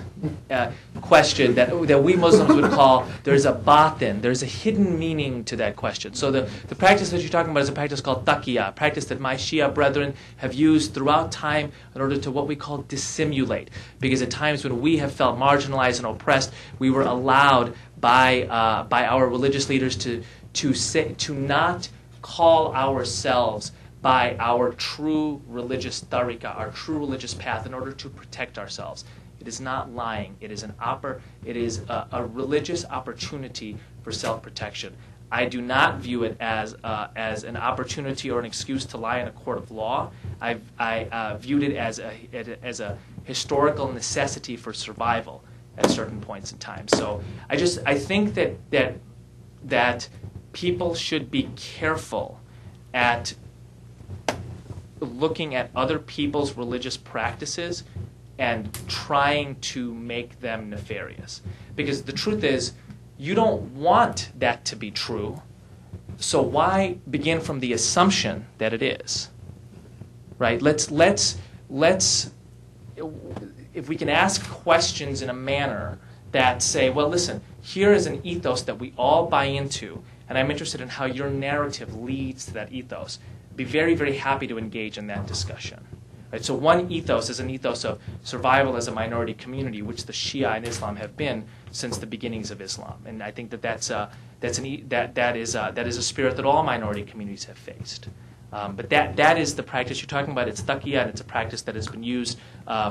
S2: question that we Muslims would call, there's a batin, there's a hidden meaning to that question. So the practice that you're talking about is a practice called taqiyya, a practice that my Shia brethren have used throughout time in order to what we call dissimulate. Because at times when we have felt marginalized and oppressed, we were allowed by our religious leaders to not call ourselves by our true religious tariqah, our true religious path, in order to protect ourselves. It is not lying. It is a religious opportunity for self-protection. I do not view it as an opportunity or an excuse to lie in a court of law. I viewed it as a historical necessity for survival at certain points in time. So I think that people should be careful at looking at other people's religious practices and trying to make them nefarious. Because the truth is, you don't want that to be true, so why begin from the assumption that it is? Right? Let's if we can ask questions in a manner that say, well, listen, here is an ethos that we all buy into, and I'm interested in how your narrative leads to that ethos. Be very, very happy to engage in that discussion. Right? So one ethos is an ethos of survival as a minority community, which the Shia and Islam have been since the beginnings of Islam. And I think that is a spirit that all minority communities have faced. But that is the practice you're talking about. It's taqiyya, and it's a practice that has been used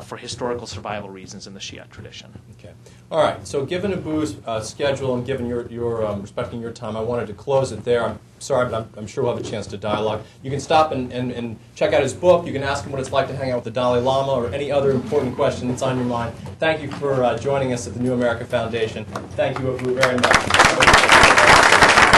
S2: for historical survival reasons in the Shia tradition. Okay.
S1: All right. So given Eboo's schedule and given your respecting your time, I wanted to close it there. I'm sorry, but I'm sure we'll have a chance to dialogue. You can stop and check out his book. You can ask him what it's like to hang out with the Dalai Lama or any other important question that's on your mind. Thank you for joining us at the New America Foundation. Thank you, Eboo, very much.